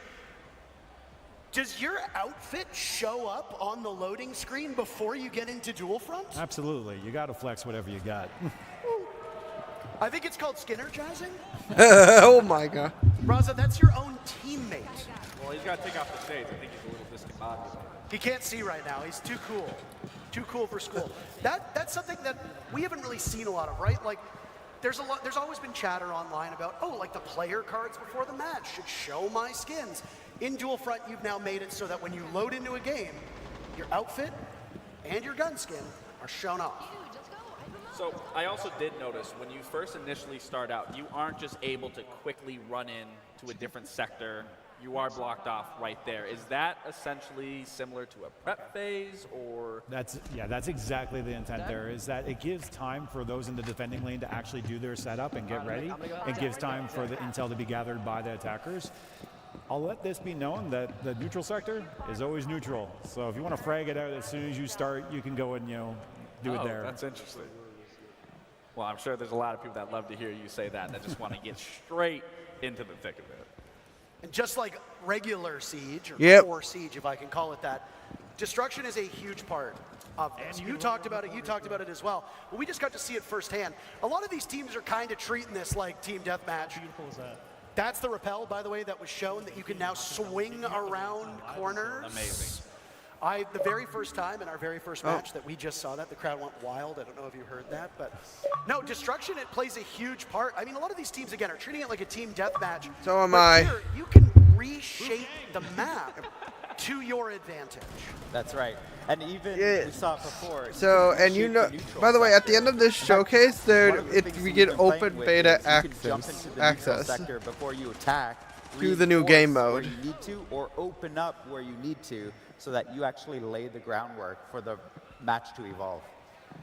Does your outfit show up on the loading screen before you get into Dual Front? Absolutely. You got to flex whatever you got. I think it's called Skinner jazzing. Oh my god. Raza, that's your own teammate. Well, he's got to take off the shades. I think he's a little discombobulated. He can't see right now. He's too cool. Too cool for school. That's something that we haven't really seen a lot of, right? Like, there's always been chatter online about, oh, like the player cards before the match should show my skins. In Dual Front, you've now made it so that when you load into a game, your outfit and your gun skin are shown off. So I also did notice when you first initially start out, you aren't just able to quickly run in to a different sector. You are blocked off right there. Is that essentially similar to a prep phase, or? That's exactly the intent there, is that it gives time for those in the defending lane to actually do their setup and get ready. It gives time for the intel to be gathered by the attackers. I'll let this be known that the neutral sector is always neutral. So if you want to frag it out as soon as you start, you can go and, do it there. That's interesting. Well, I'm sure there's a lot of people that love to hear you say that just want to get straight into the thick of it. And just like regular Siege, or core Siege, if I can call it that, destruction is a huge part of this. You talked about it as well. Well, we just got to see it firsthand. A lot of these teams are kind of treating this like team deathmatch. Beautiful is that? That's the rappel, by the way, that was shown, that you can now swing around corners. Amazing. The very first time in our very first match that we just saw that, the crowd went wild. I don't know if you heard that, but no, destruction, it plays a huge part. I mean, a lot of these teams, again, are treating it like a team deathmatch. So am I. Here, you can reshape the map to your advantage. That's right. And even we saw it before. So, and by the way, at the end of this showcase, we get open beta access before you attack to the new game mode. Where you need to, or open up where you need to, so that you actually lay the groundwork for the match to evolve.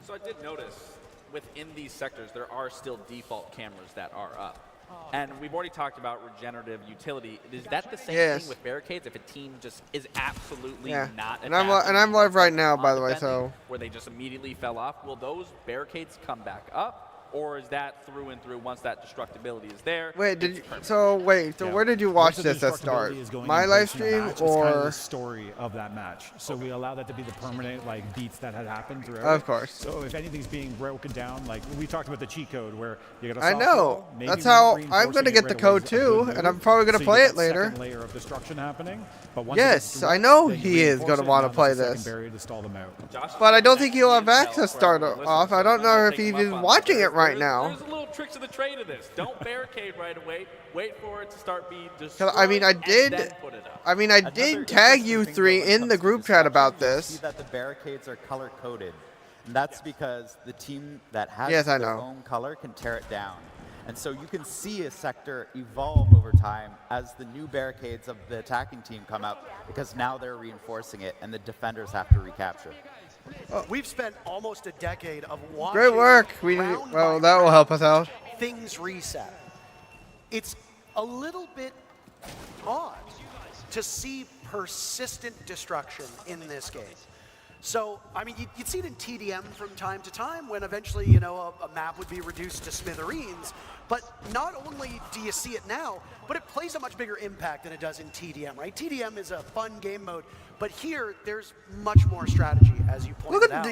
So I did notice within these sectors, there are still default cameras that are up. And we've already talked about regenerative utility. Is that the same thing with barricades? If a team just is absolutely not and I'm live right now, by the way, so where they just immediately fell off, will those barricades come back up? Or is that through and through once that destructibility is there? Wait, so where did you watch this at start? My live stream or kind of the story of that match? So we allow that to be the permanent beats that had happened throughout. Of course. So if anything's being broken down, like we talked about the cheat code where you got a I know. That's how I'm going to get the code too, and I'm probably going to play it later. Second layer of destruction happening. But once yes, I know he is going to want to play this. To stall them out. But I don't think he'll have access start off. I don't know if he's even watching it right now. There's a little tricks of the trade of this. Don't barricade right away. Wait for it to start being destroyed. I mean, I did tag you three in the group chat about this. See that the barricades are color coded, and that's because the team that has their own color can tear it down. And so you can see a sector evolve over time as the new barricades of the attacking team come up, because now they're reinforcing it and the defenders have to recapture. We've spent almost a decade of watching. Great work. Well, that will help us out. Things reset. It's a little bit odd to see persistent destruction in this game. So, I mean, you'd see it in TDM from time to time when eventually, a map would be reduced to smithereens. But not only do you see it now, but it plays a much bigger impact than it does in TDM, right? TDM is a fun game mode, but here there's much more strategy, as you pointed out.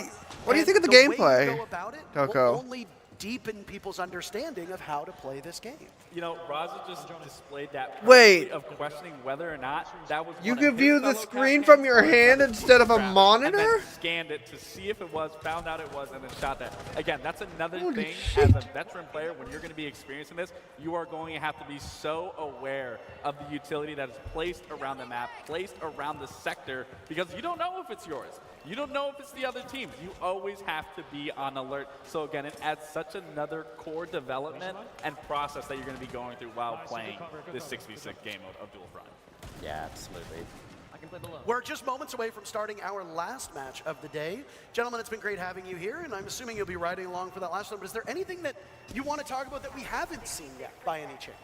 What do you think of the gameplay, Will Toko? only deepen people's understanding of how to play this game. You know, Raza just displayed that Wait. of questioning whether or not that was You one of can his view the fellow screen captains from your or hand another instead of a draft, monitor? And then scanned it to see if it was, found out it was, and then shot that. Again, that's another Holy thing shit. as a veteran player, when you're going to be experiencing this, you are going to have to be so aware of the utility that is placed around the map, placed around the sector, because you don't know if it's yours. You don't know if it's the other team. You always have to be on alert. So again, it adds such another core development and process that you're going to be going through while playing this 6v6 game of Dual Front. Yeah, absolutely. We're just moments away from starting our last match of the day. Gentlemen, it's been great having you here, and I'm assuming you'll be riding along for that last one. But is there anything that you want to talk about that we haven't seen yet, by any chance?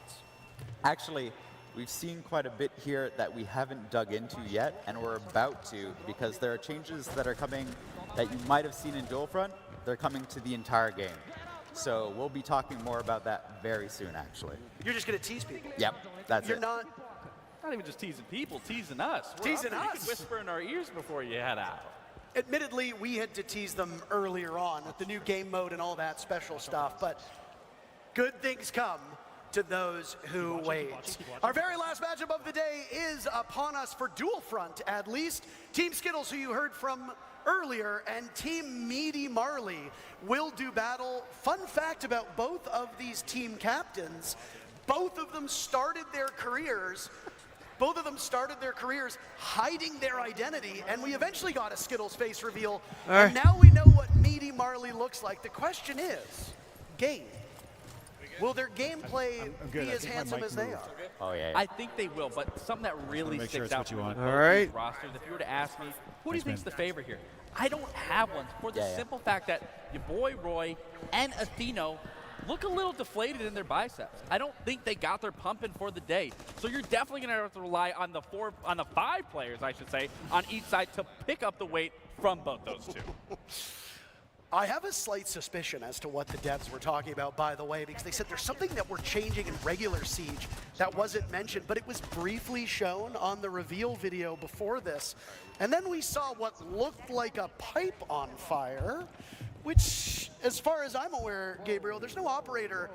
Actually, we've seen quite a bit here that we haven't dug into yet, and we're about to, because there are changes that are coming that you might have seen in Dual Front. They're coming to the entire game. So we'll be talking more about that very soon, actually. You're just going to tease people. Yep, that's You're it. not even just teasing people, teasing us. Teasing You us. could whisper in our ears before you head out. Admittedly, we had to tease them earlier on with the new game mode and all that special stuff, but good things come to those who wait. Our very last matchup of the day is upon us for Dual Front, at least. Team Skittles, who you heard from earlier, and Team Meaty Marley will do battle. Fun fact about both of these team captains, both of them started their careers hiding their identity, and we eventually got a Skittles face reveal, and now we know what Meaty Marley looks like. The question is, game. Will their gameplay be as handsome as they are? Oh, yeah. I think they will, but something that really make sure sticks it's out what you for me want. with All both right. these rosters, if you were to ask me, who do you Thanks, think's man. the favorite here? I don't have one, for the simple fact that your boy Roy and Atheno look a little deflated in their biceps. I don't think they got their pumping for the day. So you're definitely going to have to rely on the 5 players, I should say, on each side to pick up the weight from both those two. I have a slight suspicion as to what the devs were talking about, by the way, because they said there's something that we're changing in regular Siege that wasn't mentioned, but it was briefly shown on the reveal video before this. And then we saw what looked like a pipe on fire, which, as far as I'm aware, Gabriel, there's no operator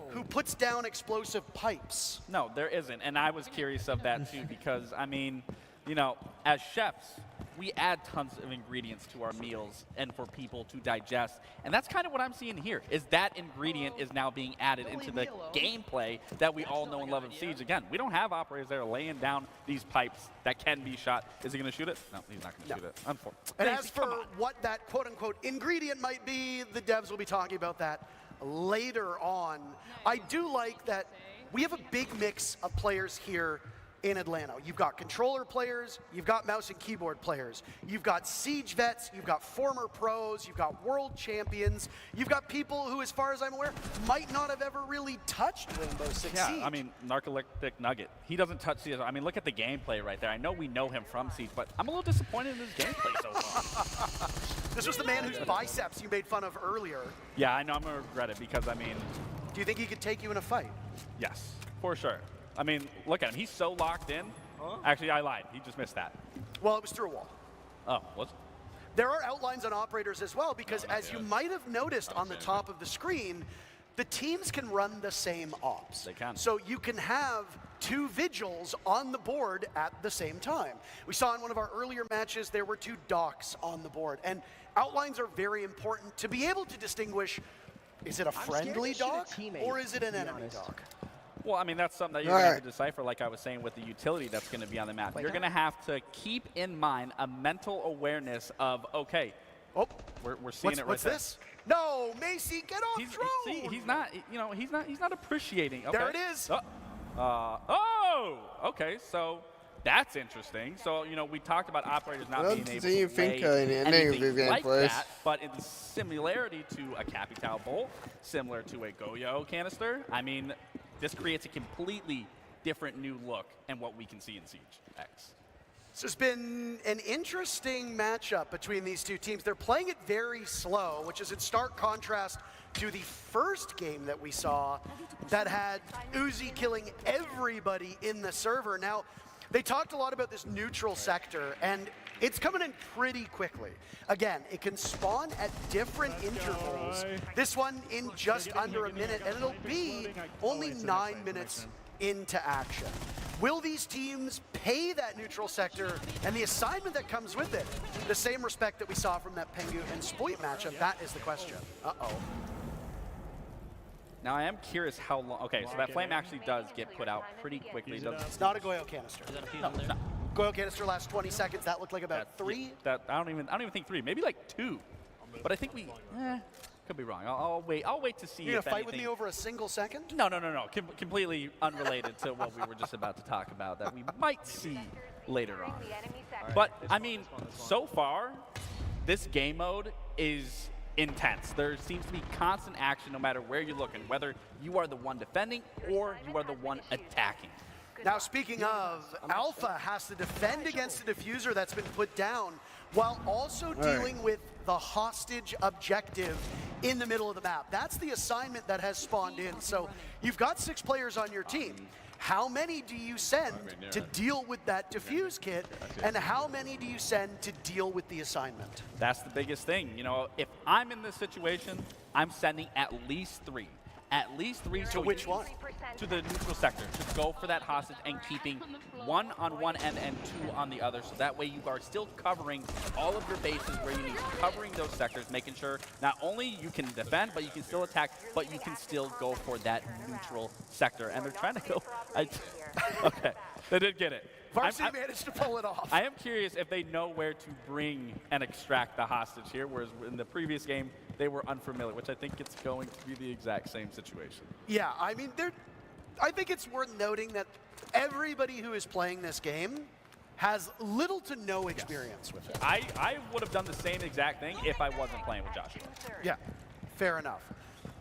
who puts down explosive pipes. No, there isn't, and I was curious of that too, because, I mean, you know, as chefs, we add tons of ingredients to our meals and for people to digest. And that's kind of what I'm seeing here, is that ingredient is now being added into the gameplay that we all know and love in Siege. Again, we don't have operators that are laying down these pipes that can be shot. Is he going to shoot it? No, he's not going to shoot it. Unfortunately. And as for what that quote-unquote ingredient might be, the devs will be talking about that later on. I do like that we have a big mix of players here in Atlanta. You've got controller players, you've got mouse and keyboard players, you've got Siege vets, you've got former pros, you've got world champions, you've got people who, as far as I'm aware, might not have ever really touched Rainbow Six Siege. Yeah, I mean, Narcoleptic Nugget, he doesn't touch Siege. I mean, look at the gameplay right there. I know we know him from Siege, but I'm a little disappointed in his gameplay so far. This was the man whose biceps you made fun of earlier. Yeah, I know I'm going to regret it because, I mean... Do you think he could take you in a fight? Yes, for sure. I mean, look at him. He's so locked in. Actually, I lied. He just missed that. Well, it was through a wall. Oh, was it? There are outlines on operators as well, because as you might have noticed on the top of the screen, the teams can run the same ops. They can. So you can have 2 vigils on the board at the same time. We saw in one of our earlier matches, there were 2 docks on the board. And outlines are very important to be able to distinguish, is it a friendly dock or is it an enemy dock? Well, I mean, that's something that you're going to have to decipher, like I was saying, with the utility that's going to be on the map. You're going to have to keep in mind a mental awareness of, okay, we're seeing it right What's there. this? No, Macy, get off drone! See, he's not, you know, he's not appreciating. Okay. There it is. Okay, so that's interesting. So, you know, we talked about operators not being able do you to think play in any of anything your like gameplays? that, but in the similarity to a Capital Bolt, similar to a Goyo canister, I mean, this creates a completely different new look and what we can see in Siege X. This has been an interesting matchup between these two teams. They're playing it very slow, which is in stark contrast to the first game that we saw that had Uzi killing everybody in the server. Now, They talked a lot about this neutral sector, and it's coming in pretty quickly. Again, it can spawn at different intervals. This one in just under a minute, and it'll be only 9 minutes into action. Will these teams pay that neutral sector and the assignment that comes with it the same respect that we saw from that Pengu and Spoit matchup? That is the question. Uh-oh. Now I am curious how long. Okay, so that flame actually does get put out pretty quickly. It's not a Goyo canister. No, no. Goyo canister lasts 20 seconds. That looked like about 3. That I don't even think 3. Maybe like 2. But I think we could be wrong. I'll wait to see. You're if gonna fight anything. with me over a single second? No. Completely unrelated to what we were just about to talk about that we might see later on. But I mean, so far, this game mode is intense. There seems to be constant action no matter where you're looking, whether you are the one defending or you are the one attacking. Now, speaking of, Alpha has to defend against a diffuser that's been put down while also dealing with the hostage objective in the middle of the map. That's the assignment that has spawned in. So you've got 6 players on your team. How many do you send to deal with that diffuse kit, and how many do you send to deal with the assignment? That's the biggest thing. You know, if I'm in this situation, I'm sending at least 3. At least 3. To which one? To the neutral sector. To go for that hostage and keeping 1 on one end and 2 on the other. So that way you are still covering all of your bases where you need to, covering those sectors, making sure not only you can defend, but you can still attack, but you can still go for that neutral sector. And they're trying to go. Okay, they did get it. Varsity managed to pull it off. I am curious if they know where to bring and extract the hostage here, whereas in the previous game, they were unfamiliar, which I think it's going to be the exact same situation. Yeah, I mean, I think it's worth noting that everybody who is playing this game has little to no experience with it. I would have done the same exact thing if I wasn't playing with Joshua. Yeah, fair enough.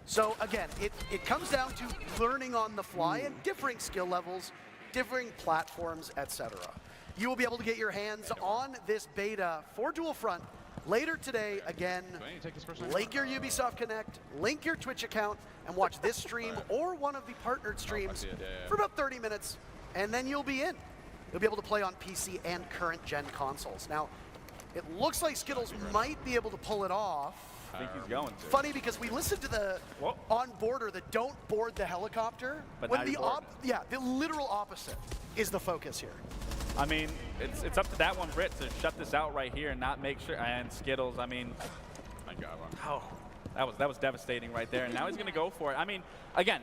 So again, it comes down to learning on the fly and differing skill levels, differing platforms, etc. You will be able to get your hands on this beta for Dual Front later today. Again, link your Ubisoft Connect, link your Twitch account, and watch this stream or one of the partnered streams for about 30 minutes, and then you'll be in. You'll be able to play on PC and current gen consoles. Now, it looks like Skittles might be able to pull it off. I think he's going to. Funny because we listened to the on-boarder, the don't board the helicopter. But when now the literal opposite is the focus here. I mean, it's up to that one Brit to shut this out right here and not make sure. And Skittles, I mean, I got one. Oh, that was devastating right there. And now he's going to go for it. I mean, again,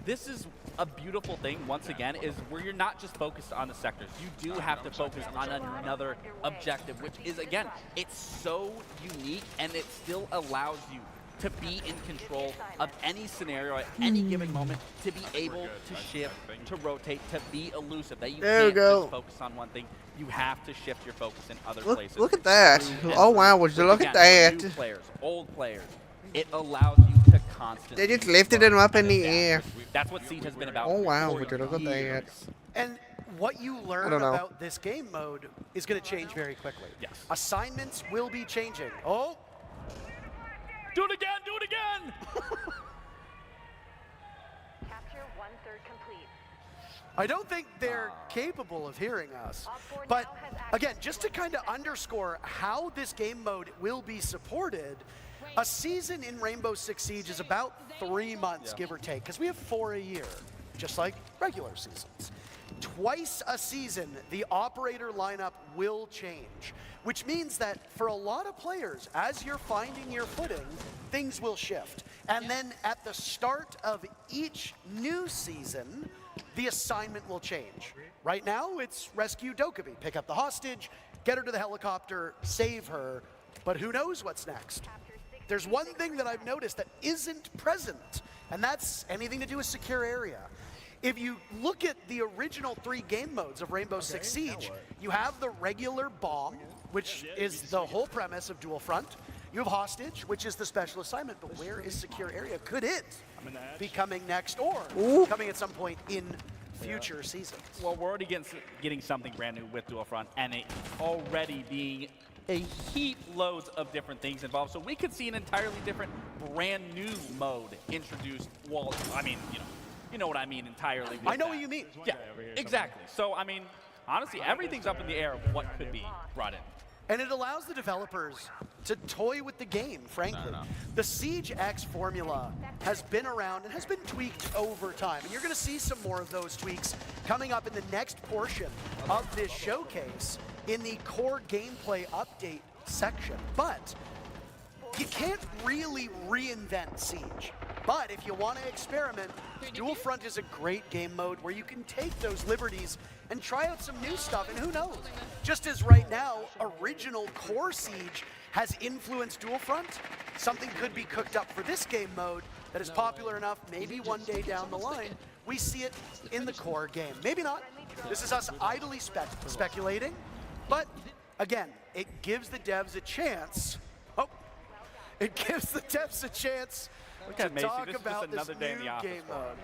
this is a beautiful thing, once again, is where you're not just focused on the sectors. You do have to focus on another objective, which is, again, it's so unique, and it still allows you to be in control of any scenario at any given moment, to be able to shift, to rotate, to be elusive. That you can't just focus on one thing. You have to shift your focus in other places. Look at that. Oh, wow. Would you look at that? New players, old players. It allows you to constantly. They just lifted him up in the air. That's what Siege has been about. Oh, wow. Would you look at that? And what you learn about this game mode is going to change very quickly. Yes. Assignments will be changing. Oh. Do it again, do it again! Capture 1/3 complete. I don't think they're capable of hearing us. But again, just to kind of underscore how this game mode will be supported, a season in Rainbow Six Siege is about 3 months, give or take, because we have 4 a year, just like regular seasons. Twice a season, the operator lineup will change, which means that for a lot of players, as you're finding your footing, things will shift. And then at the start of each new season, the assignment will change. Right now, it's rescue Dokkaebi, pick up the hostage, get her to the helicopter, save her, but who knows what's next? There's one thing that I've noticed that isn't present, and that's anything to do with secure area. If you look at the original 3 game modes of Rainbow Six Siege, you have the regular bomb, which is the whole premise of Dual Front. You have hostage, which is the special assignment, but where is secure area? Could it be coming next or coming at some point in future seasons? Well, we're already getting something brand new with Dual Front, and it already being a heap loads of different things involved. So we could see an entirely different brand new mode introduced. Well, I mean, you know what I mean entirely. I know what you mean. Yeah, exactly. So, I mean, honestly, everything's up in the air of what could be brought in. And it allows the developers to toy with the game, frankly. The Siege X formula has been around and has been tweaked over time. And you're going to see some more of those tweaks coming up in the next portion of this showcase in the core gameplay update section. But you can't really reinvent Siege. But if you want to experiment, Dual Front is a great game mode where you can take those liberties and try out some new stuff, and who knows? Just as right now, original core Siege has influenced Dual Front, something could be cooked up for this game mode that is popular enough, maybe one day down the line, we see it in the core game. Maybe not. This is us idly speculating, but again, it gives the devs a chance. It gives the devs a chance to talk about this new game mode.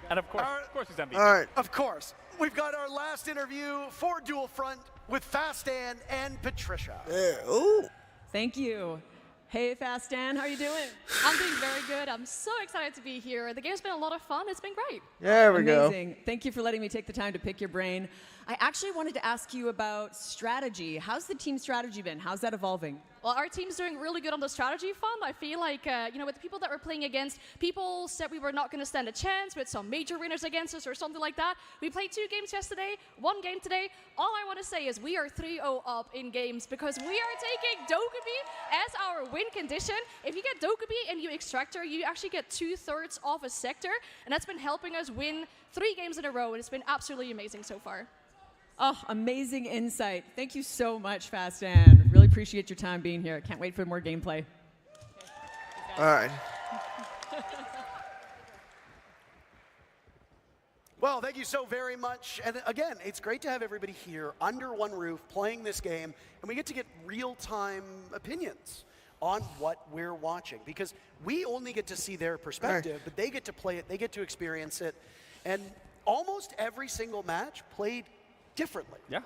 And of course he's MVP. All right. Of course. We've got our last interview for Dual Front with Fastan and Patricia. Yeah. Ooh. Thank you. Hey, Fastan, how are you doing? I'm doing very good. I'm so excited to be here. The game's been a lot of fun. It's been great. There we go. Amazing. Thank you for letting me take the time to pick your brain. I actually wanted to ask you about strategy. How's the team strategy been? How's that evolving? Well, our team's doing really good on the strategy front. I feel like, with the people that we're playing against, people said we were not going to stand a chance with some major winners against us or something like that. We played 2 games yesterday, 1 game today. All I want to say is we are 3-0 up in games because we are taking Dokkaebi as our win condition. If you get Dokkaebi and you Extractor, you actually get 2/3 of a sector, and that's been helping us win 3 games in a row, and it's been absolutely amazing so far. Oh, amazing insight. Thank you so much, Fastan. Really appreciate your time being here. Can't wait for more gameplay. All right. Well, thank you so very much. And again, it's great to have everybody here under one roof playing this game, and we get to get real-time opinions on what we're watching, because we only get to see their perspective, but they get to play it, they get to experience it, and almost every single match played differently. Yeah.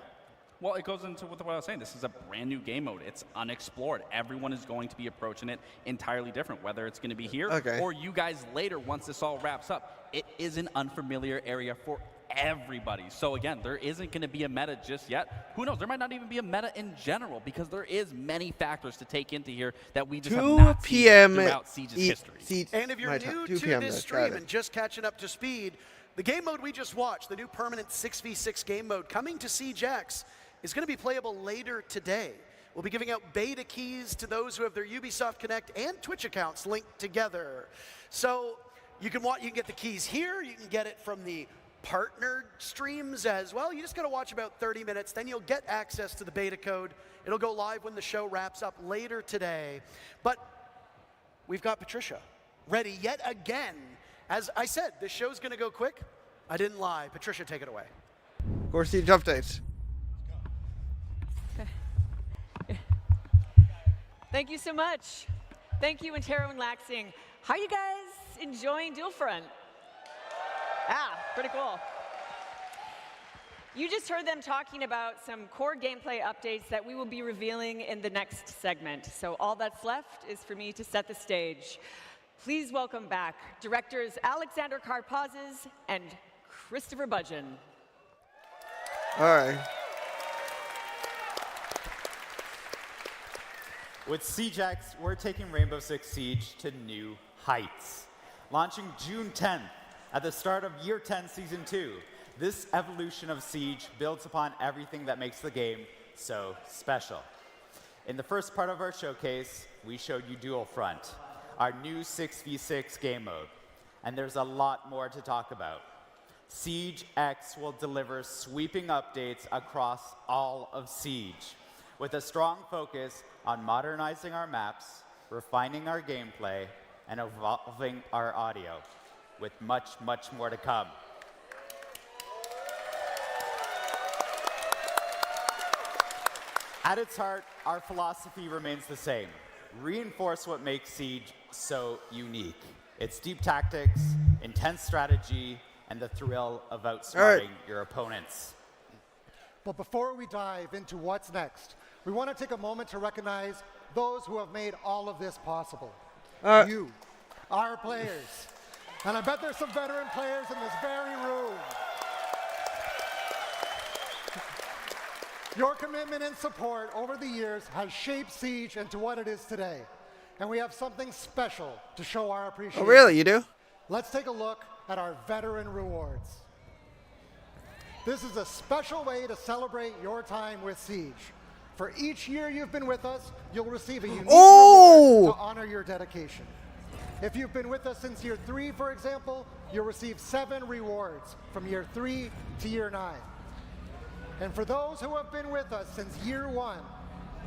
Well, it goes into what I was saying. This is a brand new game mode. It's unexplored. Everyone is going to be approaching it entirely different, whether it's going to be here or you guys later once this all wraps up. It is an unfamiliar area for everybody. So again, there isn't going to be a meta just yet. Who knows? There might not even be a meta in general because there is many factors to take into here that we just have not seen throughout Siege's history. And if you're new to this stream and just catching up to speed, the game mode we just watched, the new permanent 6v6 game mode coming to Siege X, is going to be playable later today. We'll be giving out beta keys to those who have their Ubisoft Connect and Twitch accounts linked together. So you can get the keys here, you can get it from the partnered streams as well. You just got to watch about 30 minutes, then you'll get access to the beta code. It'll go live when the show wraps up later today. But we've got Patricia ready yet again. As I said, this show's going to go quick. I didn't lie. Patricia, take it away. Core Siege updates. Thank you so much. Thank you, Antero and Laxing. How are you guys enjoying Dual Front? Pretty cool. You just heard them talking about some core gameplay updates that we will be revealing in the next segment. So all that's left is for me to set the stage. Please welcome back directors Alexander Karpazes and Christopher Budgeon. All right. With Siege X, we're taking Rainbow Six Siege to new heights. Launching June 10th at the start of Year 10 Season 2, this evolution of Siege builds upon everything that makes the game so special. In the first part of our showcase, we showed you Dual Front, our new 6v6 game mode. And there's a lot more to talk about. Siege X will deliver sweeping updates across all of Siege, with a strong focus on modernizing our maps, refining our gameplay, and evolving our audio, with much, much more to come. At its heart, our philosophy remains the same. Reinforce what makes Siege so unique. Its deep tactics, intense strategy, and the thrill of outsmarting your opponents. But before we dive into what's next, we want to take a moment to recognize those who have made all of this possible. You, our players. And I bet there's some veteran players in this very room. Your commitment and support over the years has shaped Siege into what it is today. And we have something special to show our appreciation. Oh, really? You do? Let's take a look at our veteran rewards. This is a special way to celebrate your time with Siege. For each year you've been with us, you'll receive a unique reward to honor your dedication. If you've been with us since year 3, for example, you'll receive 7 rewards from year 3 to year 9. And for those who have been with us since year 1,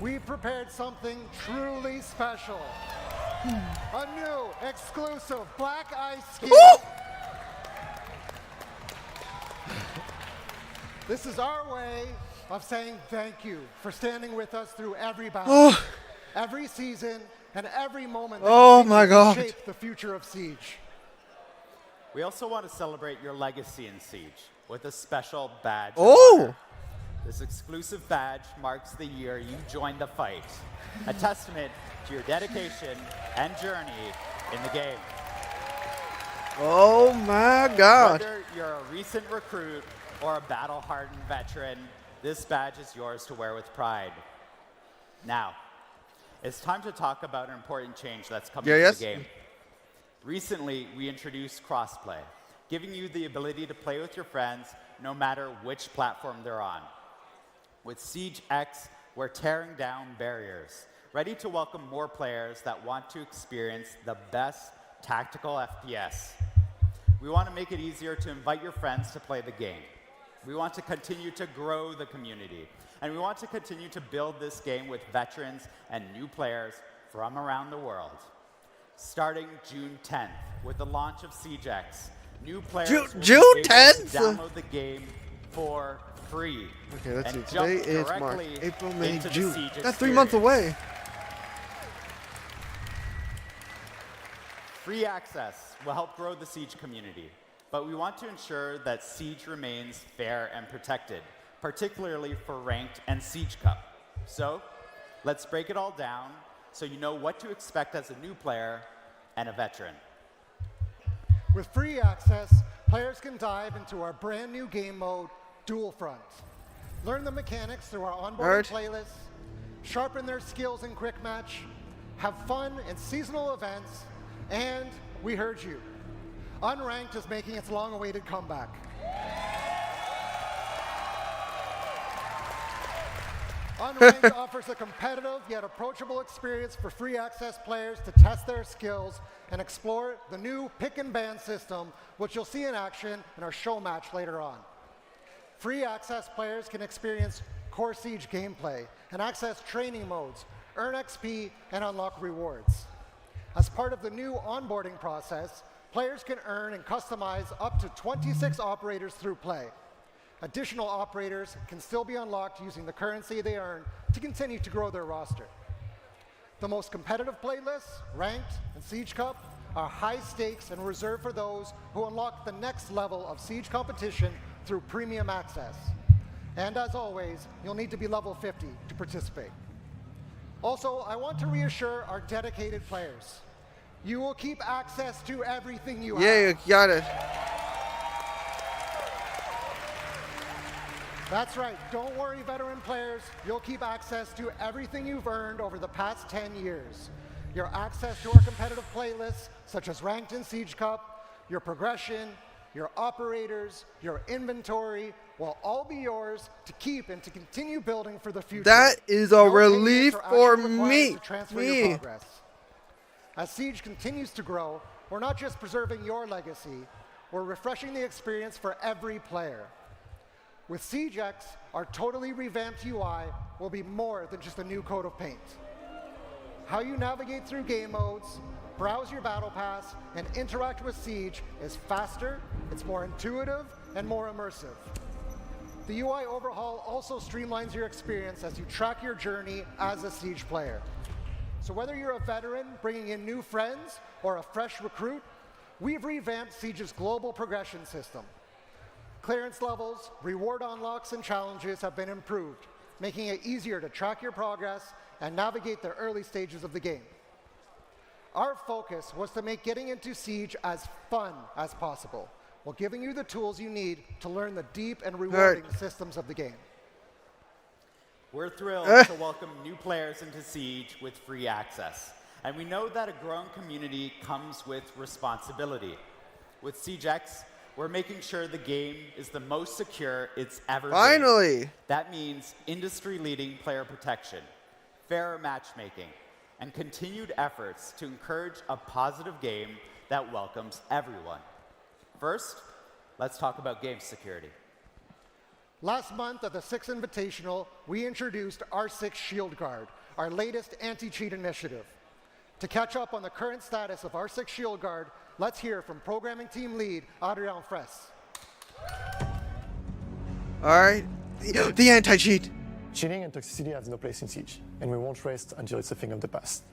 we've prepared something truly special. A new, exclusive black ice skin. This is our way of saying thank you for standing with us through every battle, every season, and every moment that shape the future of Siege. We also want to celebrate your legacy in Siege with a special badge. This exclusive badge marks the year you joined the fight, a testament to your dedication and journey in the game. Oh my God. Whether you're a recent recruit or a battle-hardened veteran, this badge is yours to wear with pride. Now, it's time to talk about an important change that's coming to the game. Recently, we introduced crossplay, giving you the ability to play with your friends no matter which platform they're on. With Siege X, we're tearing down barriers, ready to welcome more players that want to experience the best tactical FPS. We want to make it easier to invite your friends to play the game. We want to continue to grow the community, and we want to continue to build this game with veterans and new players from around the world. Starting June 10th, with the launch of Siege X, new players will be able to download the game for free. Okay, let's see. And Today jump is March, directly April, May, into the June. Siege That's 3 months away. Free access will help grow the Siege community, but we want to ensure that Siege remains fair and protected, particularly for Ranked and Siege Cup. So, let's break it all down so you know what to expect as a new player and a veteran. With free access, players can dive into our brand new game mode, Dual Front. Learn the mechanics through our onboarding playlists, sharpen their skills in Quick Match, have fun in seasonal events, and we heard you. Unranked is making its long-awaited comeback. Unranked offers a competitive yet approachable experience for free access players to test their skills and explore the new pick and ban system, which you'll see in action in our show match later on. Free access players can experience core Siege gameplay and access training modes, earn XP, and unlock rewards. As part of the new onboarding process, players can earn and customize up to 26 operators through play. Additional operators can still be unlocked using the currency they earn to continue to grow their roster. The most competitive playlists, Ranked and Siege Cup, are high stakes and reserved for those who unlock the next level of Siege competition through premium access. And as always, you'll need to be level 50 to participate. Also, I want to reassure our dedicated players. You will keep access to everything you have. Yeah, you got it. That's right. Don't worry, veteran players. You'll keep access to everything you've earned over the past 10 years. Your access to our competitive playlists, such as Ranked and Siege Cup, your progression, your operators, your inventory, will all be yours to keep and to continue building for the future. That is a relief for me. Your progress. As Siege continues to grow, we're not just preserving your legacy, we're refreshing the experience for every player. With Siege X, our totally revamped UI will be more than just a new coat of paint. How you navigate through game modes, browse your battle pass, and interact with Siege is faster, it's more intuitive, and more immersive. The UI overhaul also streamlines your experience as you track your journey as a Siege player. So whether you're a veteran bringing in new friends or a fresh recruit, we've revamped Siege's global progression system. Clearance levels, reward unlocks, and challenges have been improved, making it easier to track your progress and navigate the early stages of the game. Our focus was to make getting into Siege as fun as possible, while giving you the tools you need to learn the deep and rewarding systems of the game. We're thrilled to welcome new players into Siege with free access. And we know that a growing community comes with responsibility. With SiegeX, we're making sure the game is the most secure it's ever been. Finally! That means industry-leading player protection, fairer matchmaking, and continued efforts to encourage a positive game that welcomes everyone. First, let's talk about game security. Last month at the Six Invitational, we introduced R6 Shield Guard, our latest anti-cheat initiative. To catch up on the current status of R6 Shield Guard, let's hear from programming team lead Adrian Fraisse. All right, the anti-cheat. Cheating and toxicity have no place in Siege, and we won't rest until it's a thing of the past.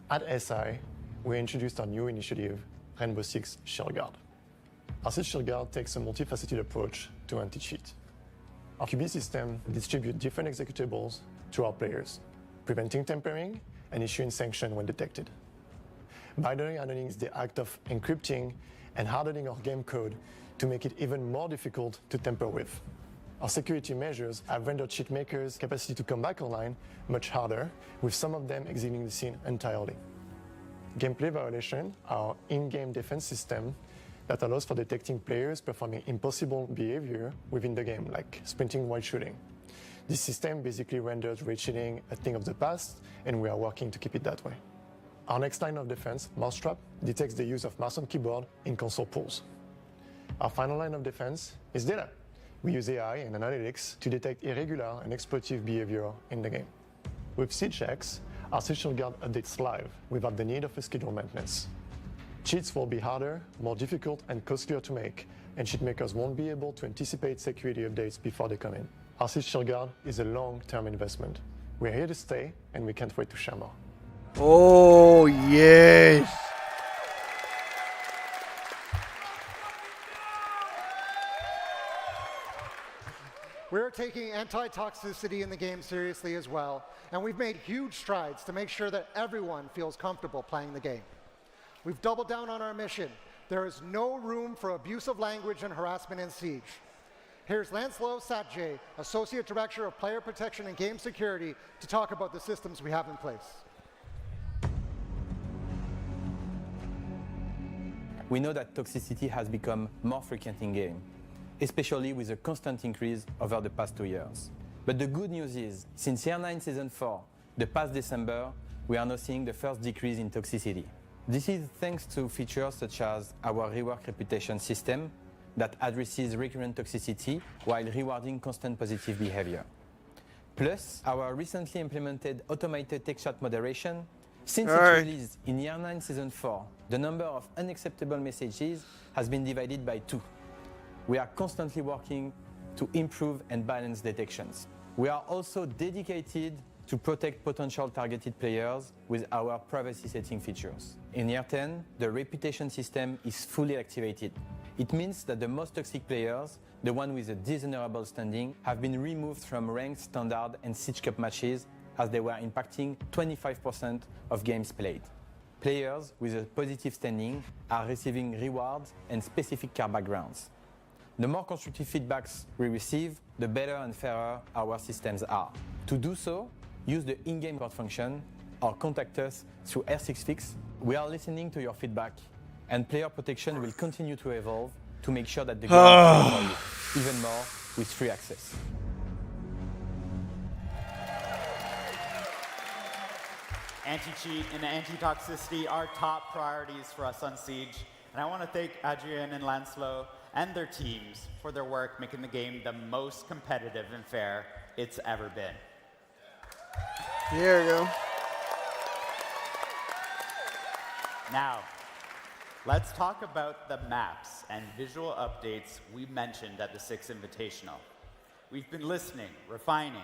At SI, we introduced our new initiative, Rainbow Six Shield Guard. R6 Shield Guard takes a multifaceted approach to anti-cheat. Our QB system distributes different executables to our players, preventing tampering and issuing sanctions when detected. Binary hardening is the act of encrypting and hardening our game code to make it even more difficult to tamper with. Our security measures have rendered cheat makers' capacity to come back online much harder, with some of them exiting the scene entirely. Gameplay violation, our in-game defense system that allows for detecting players performing impossible behavior within the game, like sprinting while shooting. This system basically renders raid cheating a thing of the past, and we are working to keep it that way. Our next line of defense, Mousetrap, detects the use of mouse and keyboard in console pools. Our final line of defense is data. We use AI and analytics to detect irregular and exploitative behavior in the game. With SiegeX, our Shield Guard updates live without the need of a scheduled maintenance. Cheats will be harder, more difficult, and costlier to make, and cheat makers won't be able to anticipate security updates before they come in. Our Shield Guard is a long-term investment. We're here to stay, and we can't wait to share more. Oh, yes. We're taking anti-toxicity in the game seriously as well, and we've made huge strides to make sure that everyone feels comfortable playing the game. We've doubled down on our mission. There is no room for abusive language and harassment in Siege. Here's Lancelot Satjay, Associate Director of Player Protection and Game Security, to talk about the systems we have in place. We know that toxicity has become more frequent in-game, especially with a constant increase over the past 2 years. But the good news is, since Year 9 Season 4, the past December, we are now seeing the first decrease in toxicity. This is thanks to features such as our rework reputation system that addresses recurrent toxicity while rewarding constant positive behavior. Plus, our recently implemented automated text chat moderation. Since its release in Year 9 Season 4, the number of unacceptable messages has been divided by 2. We are constantly working to improve and balance detections. We are also dedicated to protect potential targeted players with our privacy setting features. In Year 10, the reputation system is fully activated. It means that the most toxic players, the ones with a dishonorable standing, have been removed from ranked, standard, and Siege Cup matches as they were impacting 25% of games played. Players with a positive standing are receiving rewards and specific car backgrounds. The more constructive feedbacks we receive, the better and fairer our systems are. To do so, use the in-game report function or contact us through R6Fix. We are listening to your feedback, and player protection will continue to evolve to make sure that the game is for you, even more with free access. Anti-cheat and anti-toxicity are top priorities for us on Siege, and I want to thank Adrien and Lancelot and their teams for their work making the game the most competitive and fair it's ever been. Here we go. Now, let's talk about the maps and visual updates we mentioned at the Six Invitational. We've been listening, refining,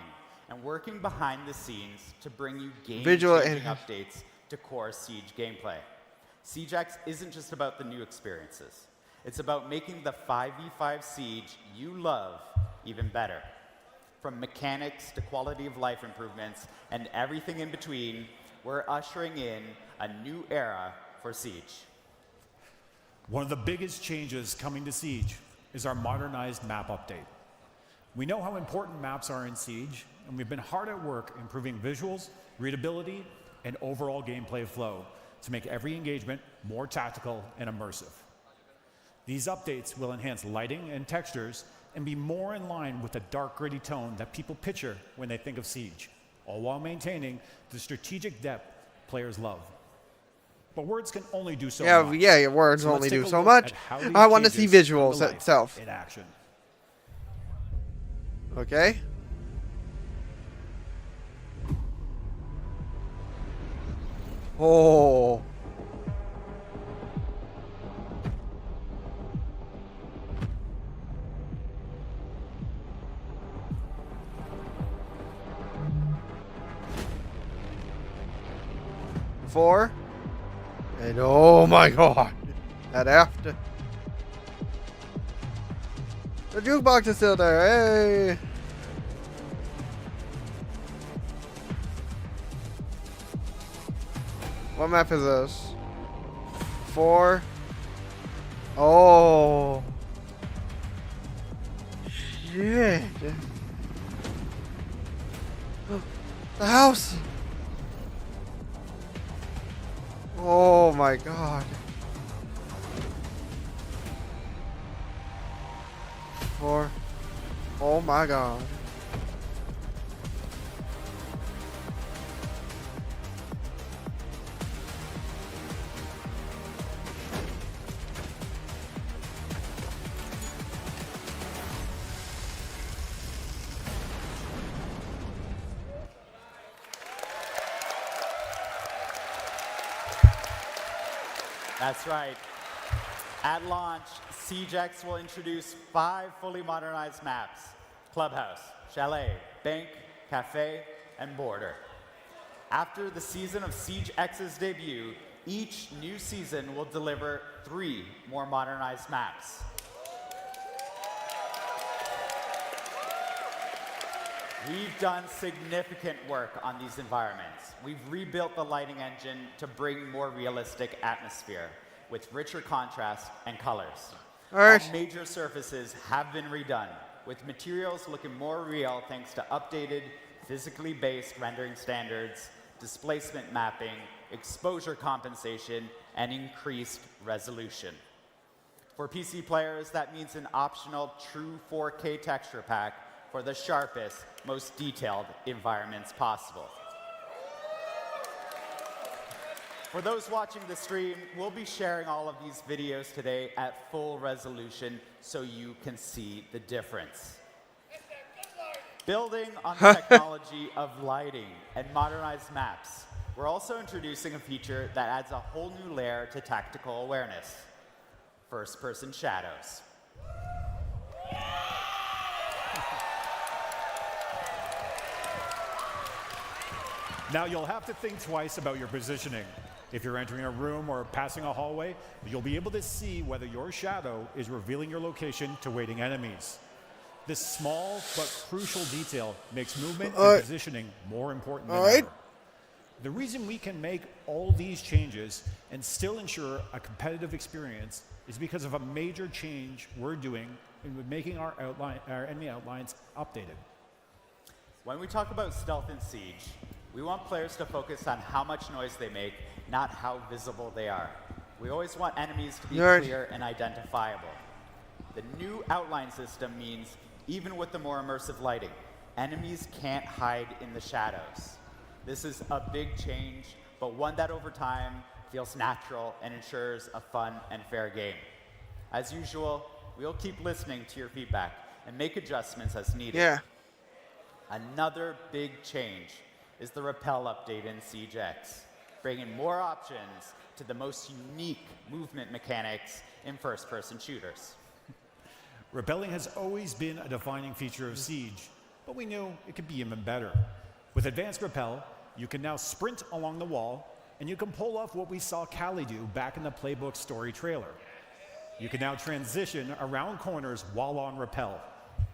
and working behind the scenes to bring you game-changing updates to core Siege gameplay. SiegeX isn't just about the new experiences. It's about making the 5v5 Siege you love even better. From mechanics to quality of life improvements and everything in between, we're ushering in a new era for Siege. One of the biggest changes coming to Siege is our modernized map update. We know how important maps are in Siege, and we've been hard at work improving visuals, readability, and overall gameplay flow to make every engagement more tactical and immersive. These updates will enhance lighting and textures and be more in line with the dark, gritty tone that people picture when they think of Siege, all while maintaining the strategic depth players love. But words can only do so much. Yeah, words So let's only take do a so look much. at how these I want to see changes come visuals to life itself. in action. Okay. Oh. Four. And oh my god. That after. The jukebox is still there. Hey. What map is this? 4. Oh. Shit. The house. Oh my god. 4. Oh my god. That's right. At launch, SiegeX will introduce 5 fully modernized maps: Clubhouse, Chalet, Bank, Cafe, and Border. After the season of SiegeX's debut, each new season will deliver 3 more modernized maps. We've done significant work on these environments. We've rebuilt the lighting engine to bring more realistic atmosphere with richer contrast and colors. All major surfaces have been redone, with materials looking more real thanks to updated, physically based rendering standards, displacement mapping, exposure compensation, and increased resolution. For PC players, that means an optional true 4K texture pack for the sharpest, most detailed environments possible. For those watching the stream, we'll be sharing all of these videos today at full resolution so you can see the difference. Building on the technology of lighting and modernized maps, we're also introducing a feature that adds a whole new layer to tactical awareness: first-person shadows. Now you'll have to think twice about your positioning. If you're entering a room or passing a hallway, you'll be able to see whether your shadow is revealing your location to waiting enemies. This small but crucial detail makes movement and positioning more important than ever. The reason we can make all these changes and still ensure a competitive experience is because of a major change we're doing in making our enemy outlines updated. When we talk about stealth in Siege, we want players to focus on how much noise they make, not how visible they are. We always want enemies to be clear and identifiable. The new outline system means, even with the more immersive lighting, enemies can't hide in the shadows. This is a big change, but one that over time feels natural and ensures a fun and fair game. As usual, we'll keep listening to your feedback and make adjustments as needed. Another big change is the Repel update in SiegeX, bringing more options to the most unique movement mechanics in first-person shooters. Rappelling has always been a defining feature of Siege, but we knew it could be even better. With advanced Rappel, you can now sprint along the wall, and you can pull off what we saw Callie do back in the Playbook story trailer. You can now transition around corners while on Rappel,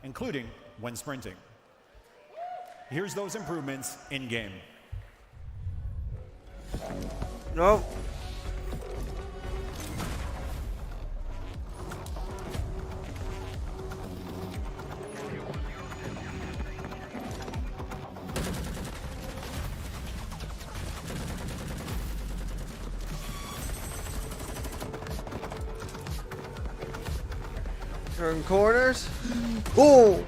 including when sprinting. Here's those improvements in-game. No. Turn corners. Oh!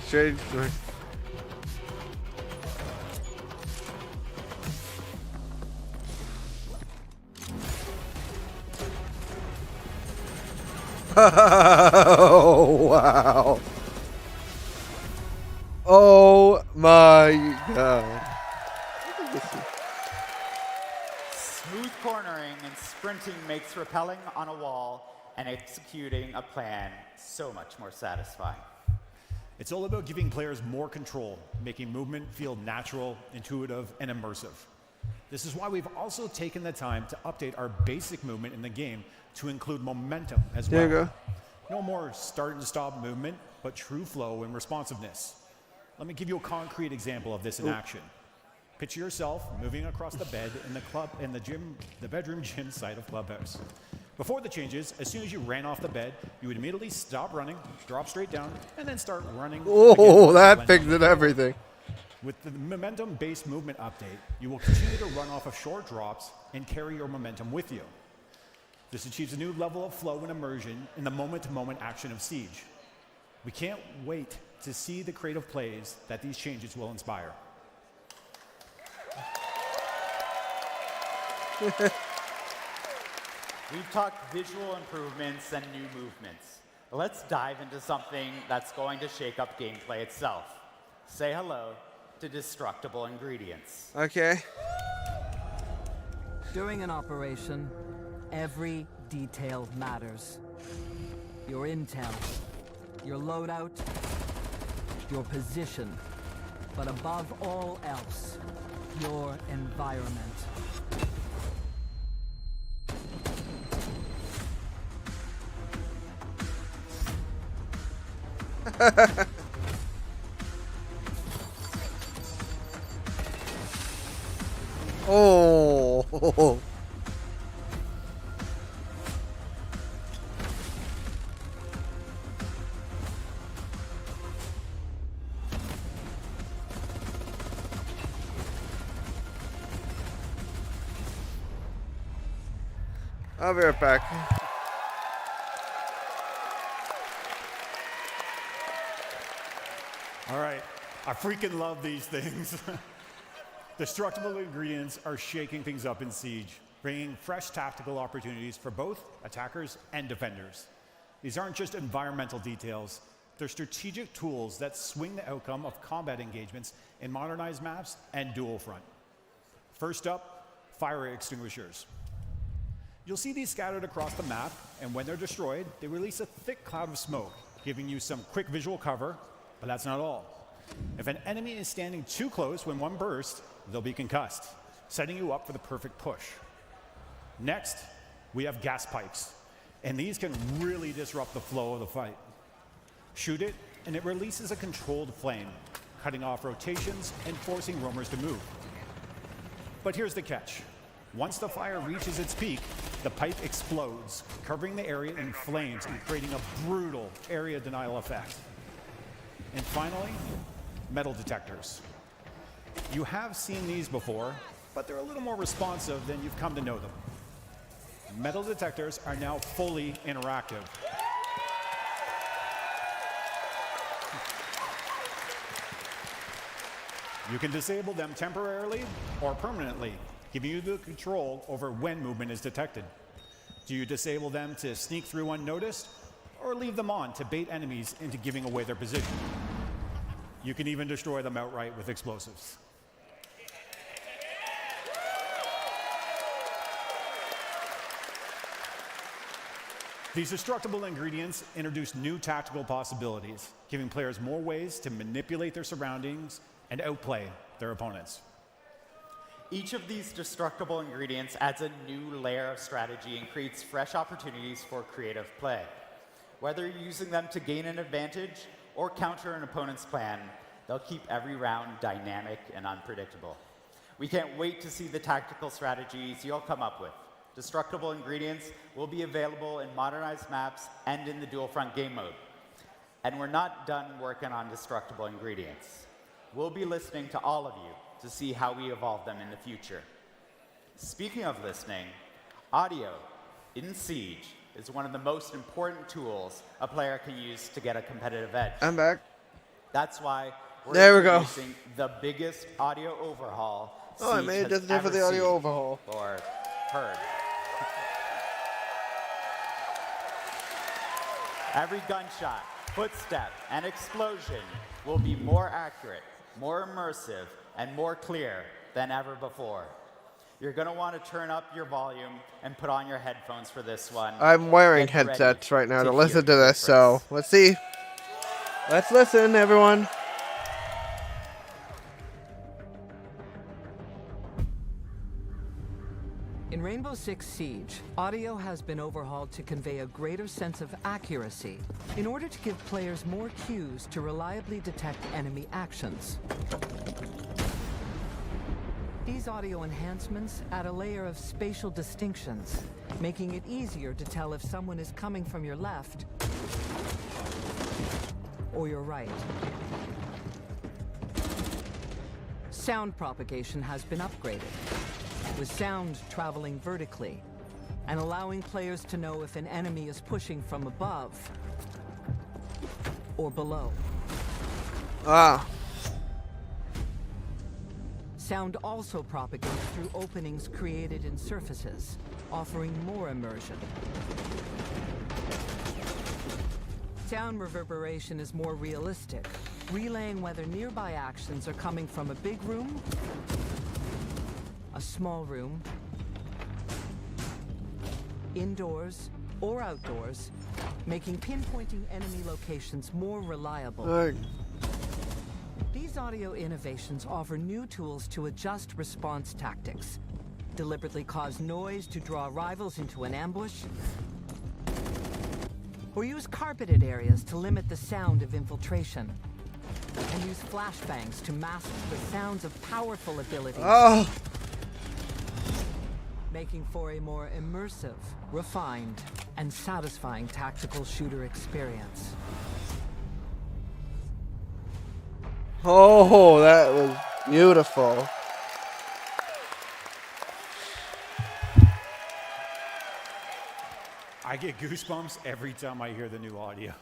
Straight. Oh, wow. Oh my god. Smooth cornering and sprinting makes rappelling on a wall and executing a plan so much more satisfying. It's all about giving players more control, making movement feel natural, intuitive, and immersive. This is why we've also taken the time to update our basic movement in the game to include momentum as well. There you go. No more start and stop movement, but true flow and responsiveness. Let me give you a concrete example of this in action. Picture yourself moving across the bed in the bedroom gym side of Clubhouse. Before the changes, as soon as you ran off the bed, you would immediately stop running, drop straight down, and then start running. Oh, that fixed everything. With the momentum-based movement update, you will continue to run off of short drops and carry your momentum with you. This achieves a new level of flow and immersion in the moment-to-moment action of Siege. We can't wait to see the creative plays that these changes will inspire. We've talked visual improvements and new movements. Let's dive into something that's going to shake up gameplay itself. Say hello to destructible ingredients. Okay. During an operation, every detail matters. Your intel, your loadout, your position, but above all else, your environment. Oh. I'll be right back. All right, I freaking love these things. Destructible ingredients are shaking things up in Siege, bringing fresh tactical opportunities for both attackers and defenders. These aren't just environmental details, they're strategic tools that swing the outcome of combat engagements in modernized maps and dual front. First up, fire extinguishers. You'll see these scattered across the map, and when they're destroyed, they release a thick cloud of smoke, giving you some quick visual cover, but that's not all. If an enemy is standing too close when one bursts, they'll be concussed, setting you up for the perfect push. Next, we have gas pipes, and these can really disrupt the flow of the fight. Shoot it, and it releases a controlled flame, cutting off rotations and forcing roamers to move. But here's the catch. Once the fire reaches its peak, the pipe explodes, covering the area in flames and creating a brutal area denial effect. And finally, metal detectors. You have seen these before, but they're a little more responsive than you've come to know them. Metal detectors are now fully interactive. You can disable them temporarily or permanently, giving you the control over when movement is detected. Do you disable them to sneak through unnoticed, or leave them on to bait enemies into giving away their position? You can even destroy them outright with explosives. These destructible ingredients introduce new tactical possibilities, giving players more ways to manipulate their surroundings and outplay their opponents. Each of these destructible ingredients adds a new layer of strategy and creates fresh opportunities for creative play. Whether you're using them to gain an advantage or counter an opponent's plan, they'll keep every round dynamic and unpredictable. We can't wait to see the tactical strategies you'll come up with. Destructible ingredients will be available in modernized maps and in the dual front game mode. And we're not done working on destructible ingredients. We'll be listening to all of you to see how we evolve them in the future. Speaking of listening, audio in Siege is one of the most important tools a player can use to get a competitive edge. I'm back. That's why we're There we go. introducing the biggest audio overhaul Oh, I Siege made it has just there for ever the audio seen overhaul. or heard. Every gunshot, footstep, and explosion will be more accurate, more immersive, and more clear than ever before. You're going to want to turn up your volume and put on your headphones for this one. I'm wearing Get ready headsets right now to hear listen to the this, so let's see. Let's listen, everyone. In Rainbow Six Siege, audio has been overhauled to convey a greater sense of accuracy in order to give players more cues to reliably detect enemy actions. These audio enhancements add a layer of spatial distinctions, making it easier to tell if someone is coming from your left or your right. Sound propagation has been upgraded, with sound traveling vertically and allowing players to know if an enemy is pushing from above or below. Ah. Sound also propagates through openings created in surfaces, offering more immersion. Sound reverberation is more realistic, relaying whether nearby actions are coming from a big room, a small room, indoors, or outdoors, making pinpointing enemy locations more reliable. These audio innovations offer new tools to adjust response tactics, deliberately cause noise to draw rivals into an ambush, or use carpeted areas to limit the sound of infiltration, and use flashbangs to mask the sounds of powerful abilities. Oh. Making for a more immersive, refined, and satisfying tactical shooter experience. Oh, that was beautiful. I get goosebumps every time I hear the new audio.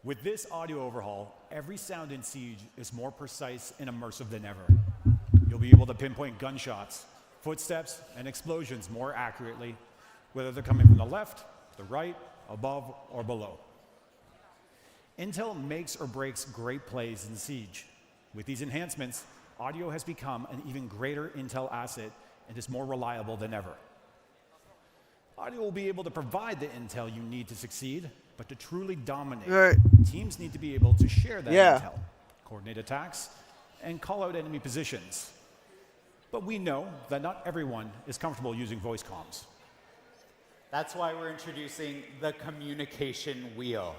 With this audio overhaul, every sound in Siege is more precise and immersive than ever. You'll be able to pinpoint gunshots, footsteps, and explosions more accurately, whether they're coming from the left, the right, above, or below. Intel makes or breaks great plays in Siege. With these enhancements, audio has become an even greater Intel asset and is more reliable than ever. Audio will be able to provide the intel you need to succeed, but to truly dominate, teams need to be able to share that intel, coordinate attacks, and call out enemy positions. But we know that not everyone is comfortable using voice comms. That's why we're introducing the communication wheel,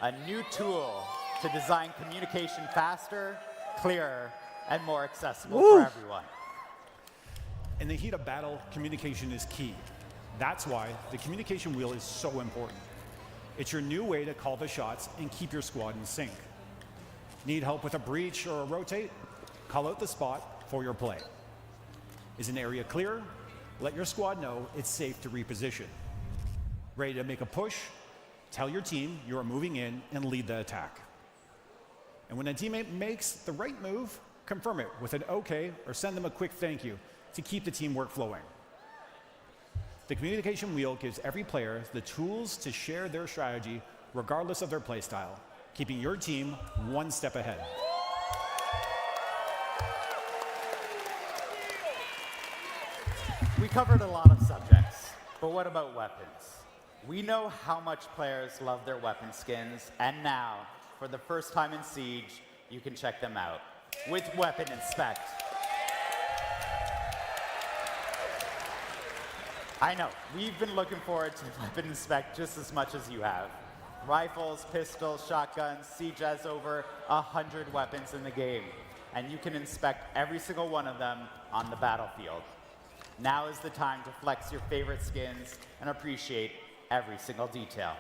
a new tool to design communication faster, clearer, and more accessible for everyone. In the heat of battle, communication is key. That's why the communication wheel is so important. It's your new way to call the shots and keep your squad in sync. Need help with a breach or a rotate? Call out the spot for your play. Is an area clear? Let your squad know it's safe to reposition. Ready to make a push? Tell your team you are moving in and lead the attack. And when a teammate makes the right move, confirm it with an okay or send them a quick thank you to keep the teamwork flowing. The communication wheel gives every player the tools to share their strategy regardless of their playstyle, keeping your team one step ahead. We covered a lot of subjects, but what about weapons? We know how much players love their weapon skins, and now, for the first time in Siege, you can check them out with Weapon Inspect. I know, we've been looking forward to Weapon Inspect just as much as you have. Rifles, pistols, shotguns, Siege has over 100 weapons in the game, and you can inspect every single one of them on the battlefield. Now is the time to flex your favorite skins and appreciate every single detail.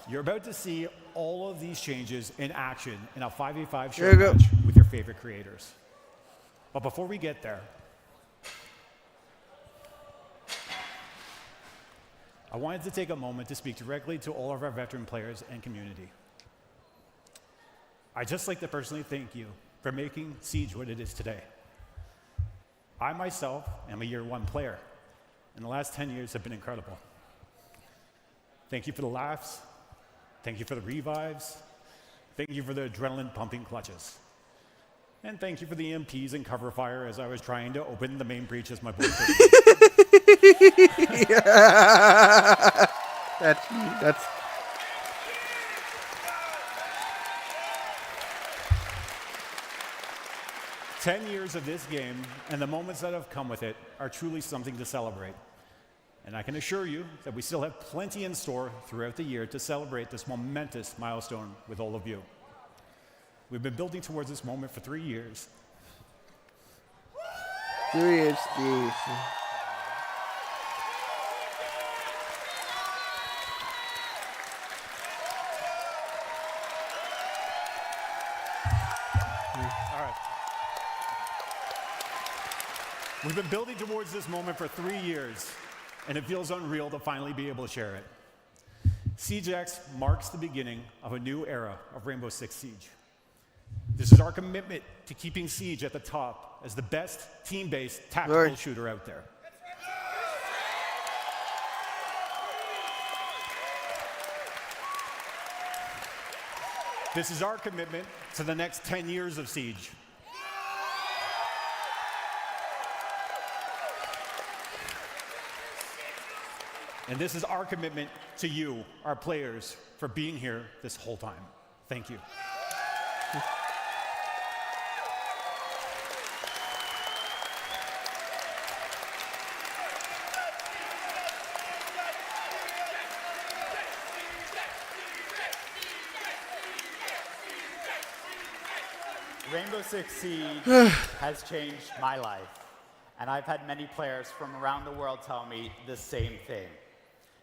You're about to see all of these changes in action in a 5v5 There show you go. match with your favorite creators. But before we get there, I wanted to take a moment to speak directly to all of our veteran players and community. I'd just like to personally thank you for making Siege what it is today. I myself am a year one player, and the last 10 years have been incredible. Thank you for the laughs. Thank you for the revives. Thank you for the adrenaline pumping clutches. And thank you for the EMPs and cover fire as I was trying to open the main breach as my boy said. Yeah. That's 10 years of this game and the moments that have come with it are truly something to celebrate. And I can assure you that we still have plenty in store throughout the year to celebrate this momentous milestone with all of you. We've been building towards this moment for 3 years. 3 years, geez. We've been building towards this moment for 3 years, and it feels unreal to finally be able to share it. Siege X marks the beginning of a new era of Rainbow Six Siege. This is our commitment to keeping Siege at the top as the best team-based tactical shooter out there. This is our commitment to the next 10 years of Siege. And this is our commitment to you, our players, for being here this whole time. Thank you. Rainbow Six Siege has changed my life, and I've had many players from around the world tell me the same thing.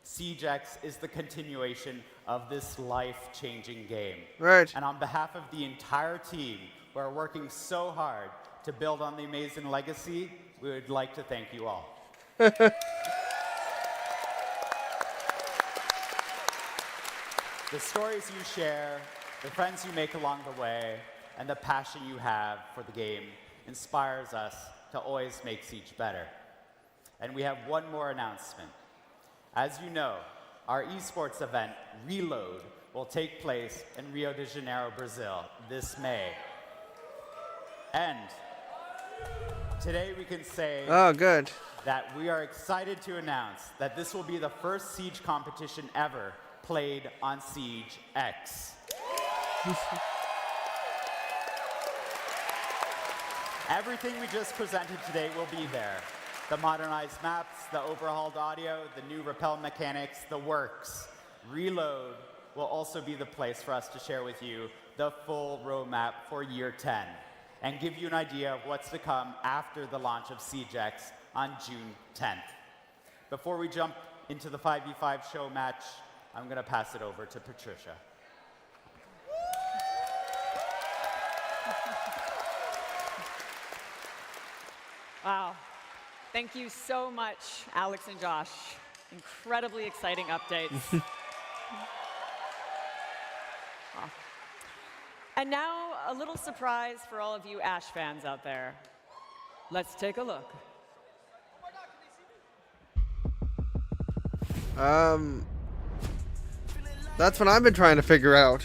Siege X is the continuation of this life-changing game. Right. And on behalf of the entire team, who are working so hard to build on the amazing legacy, we would like to thank you all. The stories you share, the friends you make along the way, and the passion you have for the game inspires us to always make Siege better. And we have one more announcement. As you know, our esports event, Reload, will take place in Rio de Janeiro, Brazil, this May. And today we can say that we are excited to announce that this will be the first Siege competition ever played on Siege X. Everything we just presented today will be there. The modernized maps, the overhauled audio, the new rappel mechanics, the works. Reload will also be the place for us to share with you the full roadmap for year 10 and give you an idea of what's to come after the launch of Siege X on June 10th. Before we jump into the 5v5 show match, I'm going to pass it over to Patricia. Wow. Thank you so much, Alex and Josh. Incredibly exciting updates. And now, a little surprise for all of you Ash fans out there. Let's take a look. That's what I've been trying to figure out.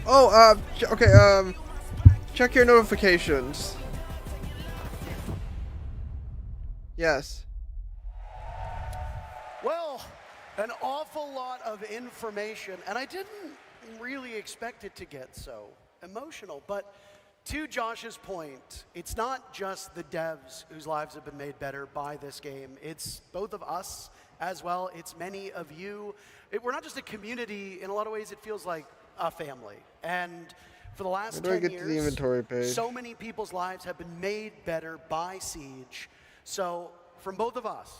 Oh, okay, check your notifications. Yes. Well, an awful lot of information, and I didn't really expect it to get so emotional, but to Josh's point, it's not just the devs whose lives have been made better by this game. It's both of us as well. It's many of you. We're not just a community. In a lot of ways, it feels like a family. And For the last How do I 10 get years, to the inventory page? so many people's lives have been made better by Siege. So from both of us,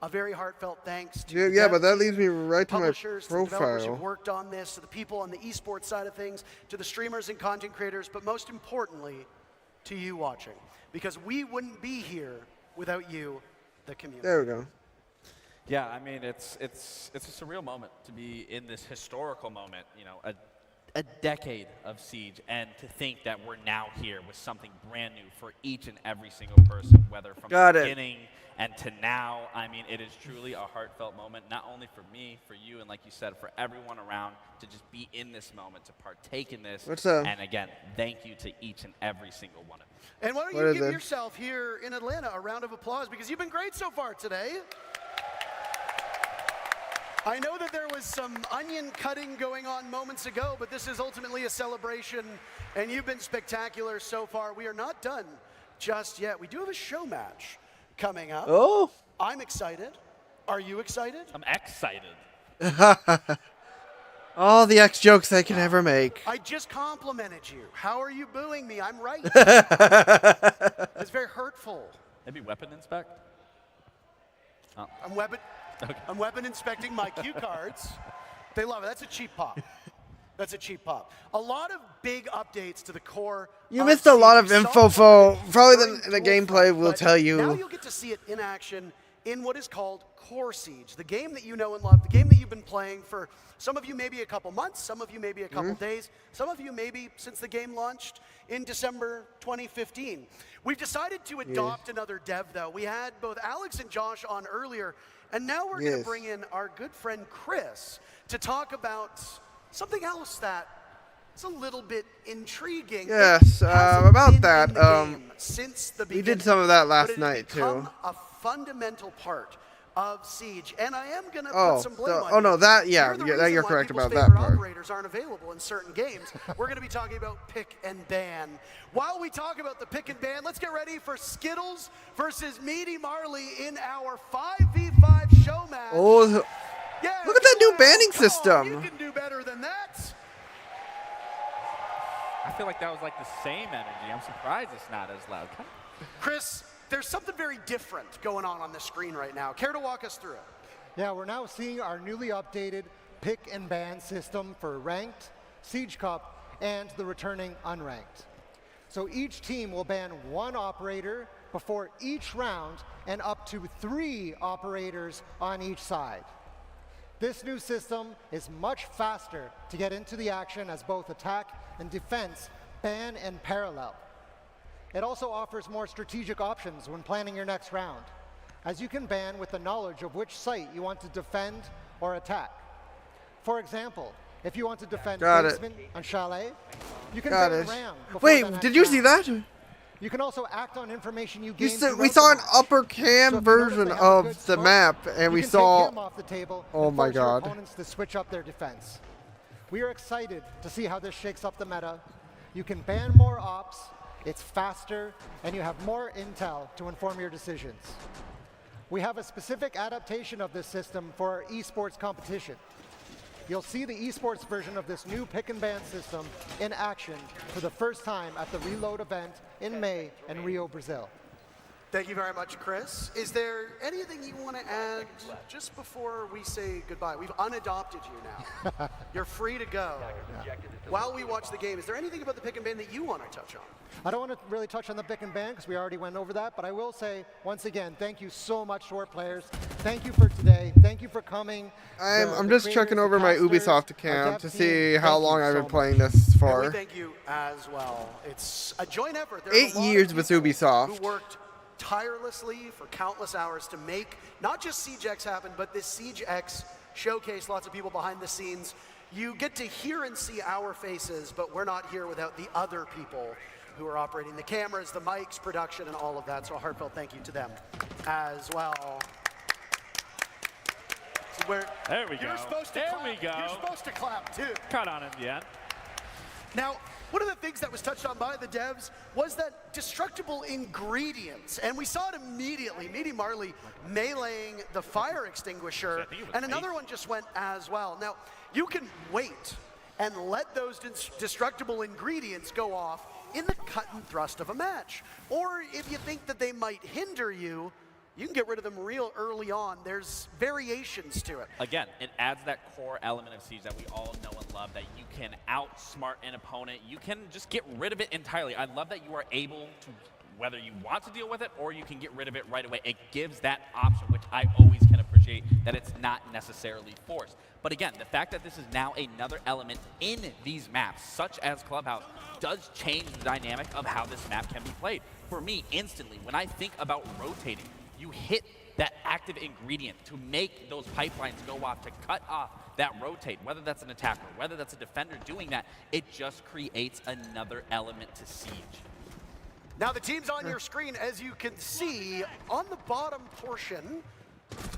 a very heartfelt thanks to Yeah, but that leads me right to my publishers, to the developers who profile. worked on this, to the people on the esports side of things, to the streamers and content creators, but most importantly, to you watching. Because we wouldn't be here without you, the community. There we go. Yeah, I mean, it's a surreal moment to be in this historical moment, you know, a decade of Siege, and to think that we're now here with something brand new for each and every single person, whether from the beginning and to now. I mean, it is truly a heartfelt moment, not only for me, for you, and like you said, for everyone around to just be in this moment, to partake in this. And again, thank you to each and every single one of you. And why don't you give yourself here in Atlanta a round of applause, because you've been great so far today. I know that there was some onion cutting going on moments ago, but this is ultimately a celebration, and you've been spectacular so far. We are not done just yet. We do have a show match coming up. Oh. I'm excited. Are you excited? I'm excited. All the X jokes I can ever make. I just complimented you. How are you booing me? I'm right. It's very hurtful. Maybe weapon inspect? Oh. I'm weapon inspecting my cue cards. They love it. That's a cheap pop. That's a cheap pop. A lot of big updates to the core. You missed a lot of info. Probably the gameplay will tell you. Now you'll get to see it in action in what is called Core Siege, the game that you know and love, the game that you've been playing for some of you maybe a couple months, some of you maybe a couple days, some of you maybe since the game launched in December 2015. We've decided to adopt another dev, though. We had both Alex and Josh on earlier, and now we're going to bring in our good friend Chris to talk about something else that is a little bit intriguing. Yes, about that. Since the we did some of that last night too. A fundamental part of Siege, and I am going to put some blame on you. Oh no, that you're correct about that part. Operators aren't available in certain games. We're going to be talking about pick and ban. While we talk about the pick and ban, let's get ready for Skittles versus Meaty Marley in our 5v5 show match. Oh, look at that new banning system. You can do better than that. I feel like that was like the same energy. I'm surprised it's not as loud. Chris, there's something very different going on the screen right now. Care to walk us through it? Yeah, we're now seeing our newly updated pick and ban system for ranked, Siege Cup, and the returning unranked. So each team will ban one operator before each round and up to 3 operators on each side. This new system is much faster to get into the action as both attack and defense ban in parallel. It also offers more strategic options when planning your next round, as you can ban with the knowledge of which site you want to defend or attack. For example, if you want to defend basement on Chalet, you can ban Ram. Wait, did you see that? You can also act on information you gained. We saw an upper cam version of the map, and we saw. Him off the table oh my God! Opponents to switch up their defense. We are excited to see how this shakes up the meta. You can ban more ops. It's faster, and you have more intel to inform your decisions. We have a specific adaptation of this system for our esports competition. You'll see the esports version of this new pick and ban system in action for the first time at the Reload event in May in Rio, Brazil. Thank you very much, Chris. Is there anything you want to add just before we say goodbye? We've unadopted you now. You're free to go. While we watch the game, is there anything about the pick and ban that you want to touch on? I don't want to really touch on the pick and ban because we already went over that, but I will say, once again, thank you so much to our players. Thank you for today. Thank you for coming. I'm just checking over my Ubisoft account to see how long I've been playing this for. And we thank you as well. It's a joint effort. There 8 years with Ubisoft. Who worked tirelessly for countless hours to make not just SiegeX happen, but this SiegeX showcase. Lots of people behind the scenes. You get to hear and see our faces, but we're not here without the other people who are operating the cameras, the mics, production, and all of that. So a heartfelt thank you to them as well. So there we go. You're supposed to clap. You're supposed to clap too. Caught on in the end. Now, one of the things that was touched on by the devs was that destructible ingredients, and we saw it immediately. Meaty Marley meleeing the fire extinguisher, and another one just went as well. Now, you can wait. and let those destructible ingredients go off in the cut and thrust of a match. Or if you think that they might hinder you, you can get rid of them real early on. There's variations to it. Again, it adds that core element of Siege that we all know and love, that you can outsmart an opponent. You can just get rid of it entirely. I love that you are able to, whether you want to deal with it or you can get rid of it right away. It gives that option, which I always can appreciate, that it's not necessarily forced. But again, the fact that this is now another element in these maps, such as Clubhouse, does change the dynamic of how this map can be played. For me, instantly, when I think about rotating, you hit that active ingredient to make those pipelines go off, to cut off that rotate, whether that's an attacker, whether that's a defender doing that, it just creates another element to Siege. Now the teams on your screen, as you can see, on the bottom portion,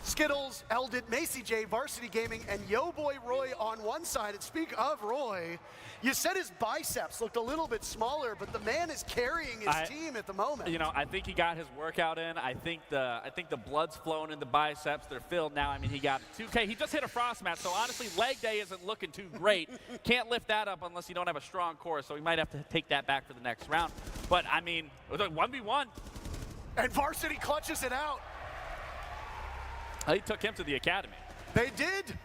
Skittles, Eldit, Macy J, Varsity Gaming, and Yo Boy Roy on one side. And speak of Roy, you said his biceps looked a little bit smaller, but the man is carrying his team at the moment. You know, I think he got his workout in. I think the blood's flowing in the biceps. They're filled now. I mean, he got 2K. He just hit a frost match, so honestly, leg day isn't looking too great. Can't lift that up unless you don't have a strong core, so we might have to take that back for the next round. But I mean, it was a 1v1. And Varsity clutches it out. They took him to the academy. They did.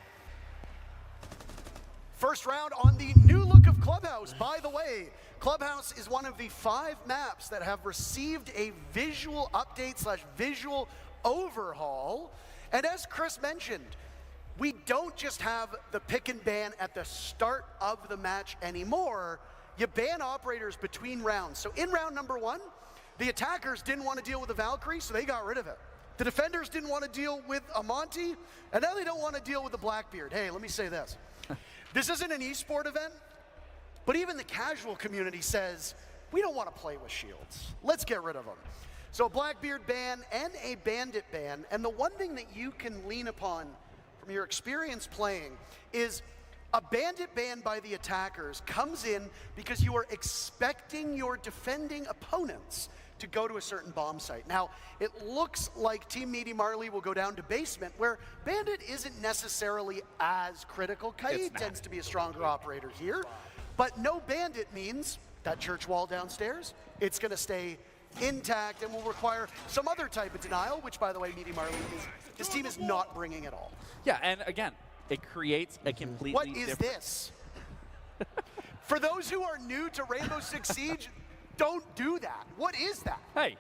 First round on the new look of Clubhouse. By the way, Clubhouse is one of the 5 maps that have received a visual update / visual overhaul. And as Chris mentioned, we don't just have the pick and ban at the start of the match anymore. You ban operators between rounds. So in round number 1, the attackers didn't want to deal with the Valkyrie, so they got rid of it. The defenders didn't want to deal with a Monty, and now they don't want to deal with the Blackbeard. Hey, let me say this. This isn't an esport event, but even the casual community says, we don't want to play with shields. Let's get rid of them. So a Blackbeard ban and a Bandit ban, and the one thing that you can lean upon from your experience playing is a Bandit ban by the attackers comes in because you are expecting your defending opponents to go to a certain bomb site. Now, it looks like Team Meaty Marley will go down to basement, where Bandit isn't necessarily as critical. Kai tends to be a stronger operator here, but no Bandit means that church wall downstairs, it's gonna stay intact and will require some other type of denial, which, by the way, Meaty Marley, his team is not bringing at all. Yeah, and again, it creates a completely What is this? For those who are new to Rainbow Six Siege, don't do that. What is that? Hey,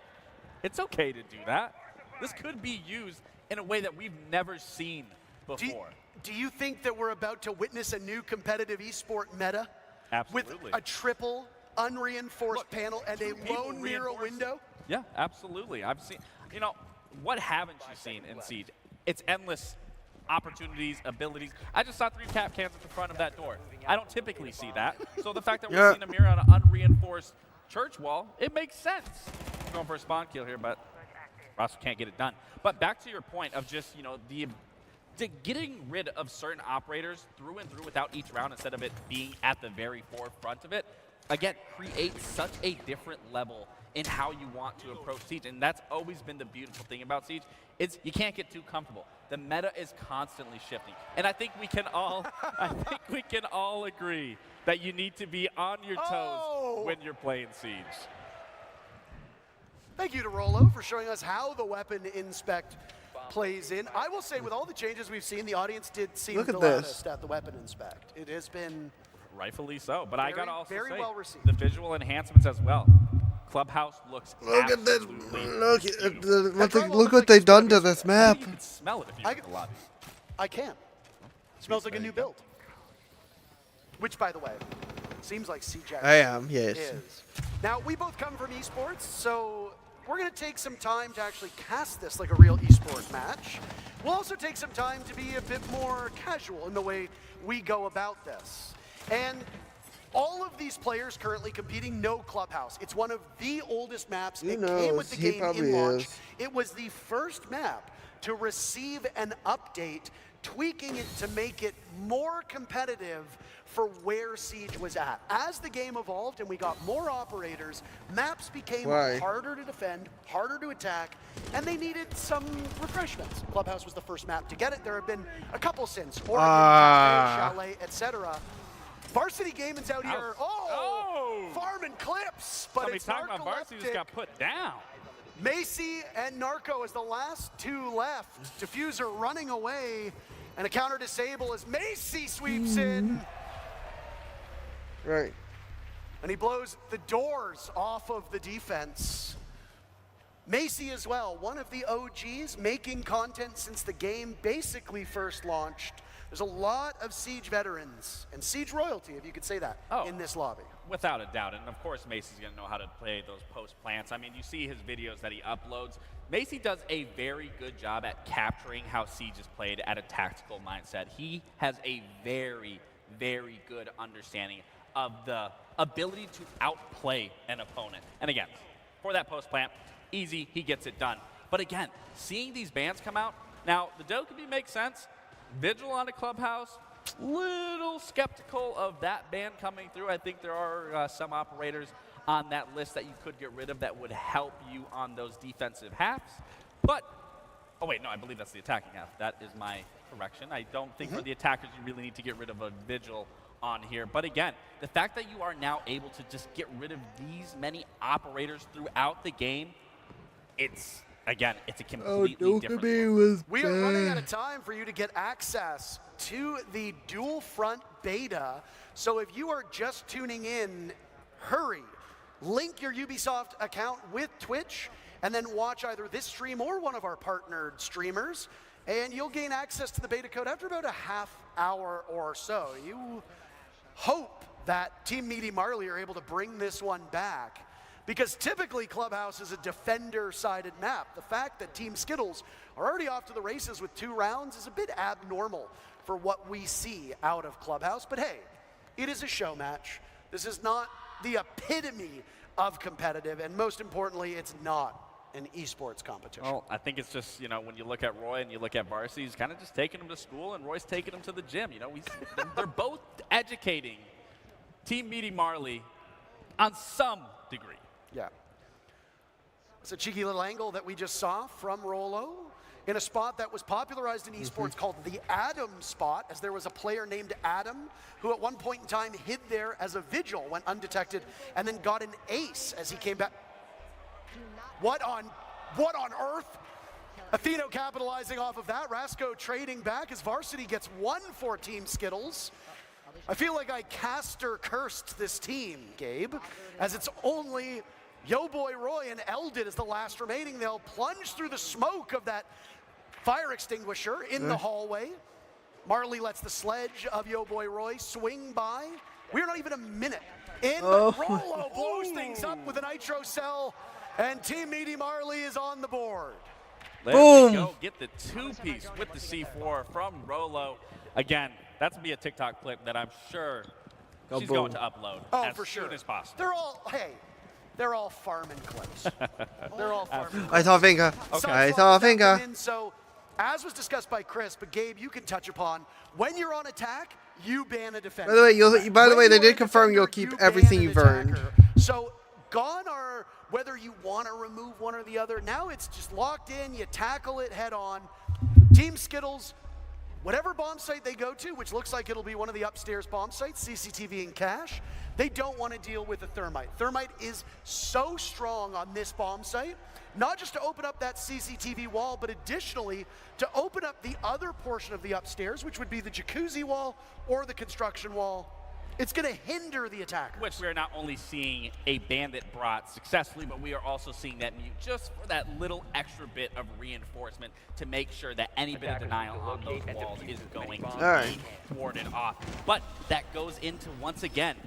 it's okay to do that. This could be used in a way that we've never seen before. Do you think that we're about to witness a new competitive esport meta? Absolutely. With a triple unreinforced panel and a lone mirror window? Yeah, absolutely. I've seen, you know, what haven't you seen in Siege? It's endless opportunities, abilities. I just saw 3 cap cans at the front of that door. I don't typically see that. So the fact that we're seeing a mirror on an unreinforced church wall, it makes sense. I'm going for a spawn kill here, but Ross can't get it done. But back to your point of just, you know, getting rid of certain operators through and through without each round instead of it being at the very forefront of it, again, creates such a different level in how you want to approach Siege. And that's always been the beautiful thing about Siege, is you can't get too comfortable. The meta is constantly shifting. And I think we can all agree that you need to be on your toes when you're playing Siege. Thank you to Rolo for showing us how the weapon inspect plays in. I will say, with all the changes we've seen, the audience did seem the loudest at the weapon inspect. It has been rightfully so, but I gotta also very say well received. The visual enhancements as well. Clubhouse looks look at this. Look Look what they've done to this map. You can smell it if you're in the lobby. I can. Smells like a new build. Which, by the way, seems like CJ I am, yes. is. Now, we both come from esports, so we're going to take some time to actually cast this like a real esport match. We'll also take some time to be a bit more casual in the way we go about this. And all of these players currently competing know Clubhouse. It's one of the oldest maps. It came with the game in launch. It was the first map to receive an update, tweaking it to make it more competitive for where Siege was at. As the game evolved and we got more operators, maps became harder to defend, harder to attack, and they needed some refreshments. Clubhouse was the first map to get it. There have been a couple since, Oregon, Chalet, etc. Varsity Gaming's out here. Oh! Farming clips, but Somebody it's talking about Varsity just got put down. Macy and Narco as the last two left. Diffuser running away, and a counter disable as Macy sweeps in. Right. And he blows the doors off of the defense. Macy as well, one of the OGs, making content since the game basically first launched. There's a lot of Siege veterans and Siege royalty, if you could say that, in this lobby. Without a doubt, and of course Macy's going to know how to play those post plants. I mean, you see his videos that he uploads. Macy does a very good job at capturing how Siege is played at a tactical mindset. He has a very, very good understanding of the ability to outplay an opponent. And again, for that post plant, easy, he gets it done. But again, seeing these bans come out, now the Dokkaebi makes sense. Vigil on a Clubhouse, little skeptical of that ban coming through. I think there are some operators on that list that you could get rid of that would help you on those defensive halves. But, oh wait, no, I believe that's the attacking half. That is my correction. I don't think for the attackers you really need to get rid of a Vigil on here. But again, the fact that you are now able to just get rid of these many operators throughout the game, it's, again, it's a completely different look. We are running out of time for you to get access to the dual front beta. So if you are just tuning in, hurry. Link your Ubisoft account with Twitch and then watch either this stream or one of our partnered streamers, and you'll gain access to the beta code after about a half hour or so. You hope that Team Meaty Marley are able to bring this one back, because typically Clubhouse is a defender-sided map. The fact that Team Skittles are already off to the races with 2 rounds is a bit abnormal for what we see out of Clubhouse. But hey, it is a show match. This is not the epitome of competitive, and most importantly, it's not an esports competition. Well, I think it's just, you know, when you look at Roy and you look at Varsity, he's kind of just taking him to school, and Roy's taking him to the gym. You know, they're both educating Team Meaty Marley on some degree. Yeah. It's a cheeky little angle that we just saw from Rolo in a spot that was popularized in esports called the Adam spot, as there was a player named Adam who at one point in time hid there as a Vigil, went undetected, and then got an ace as he came back. What on earth? Atheno capitalizing off of that. Rasco trading back as Varsity gets 1 for Team Skittles. I feel like I caster cursed this team, Gabe, as it's only Yo Boy Roy and Eldid as the last remaining. They'll plunge through the smoke of that fire extinguisher in the hallway. Marley lets the sledge of Yo Boy Roy swing by. We're not even a minute in, but Rolo blows things up with a nitro cell, and Team Meaty Marley is on the board. There we go. Get the 2-piece with the C4 from Rolo. Again, that's going to be a TikTok clip that I'm sure she's going to upload as soon as possible. They're all, they're all farming clips. They're all farming clips. I thought finger. I thought finger. So, as was discussed by Chris, but Gabe, you can touch upon, when you're on attack, you ban a defender. By the way, they did confirm you'll keep everything you've earned. So, gone are whether you want to remove one or the other. Now it's just locked in. You tackle it head on. Team Skittles, whatever bomb site they go to, which looks like it'll be one of the upstairs bomb sites, CCTV and cache, they don't want to deal with the thermite. Thermite is so strong on this bomb site, not just to open up that CCTV wall, but additionally to open up the other portion of the upstairs, which would be the jacuzzi wall or the construction wall. It's going to hinder the attackers. Which we are not only seeing a bandit brought successfully, but we are also seeing that mute just for that little extra bit of reinforcement to make sure that any bit of denial on those walls is going to be warded off. But that goes into, once again,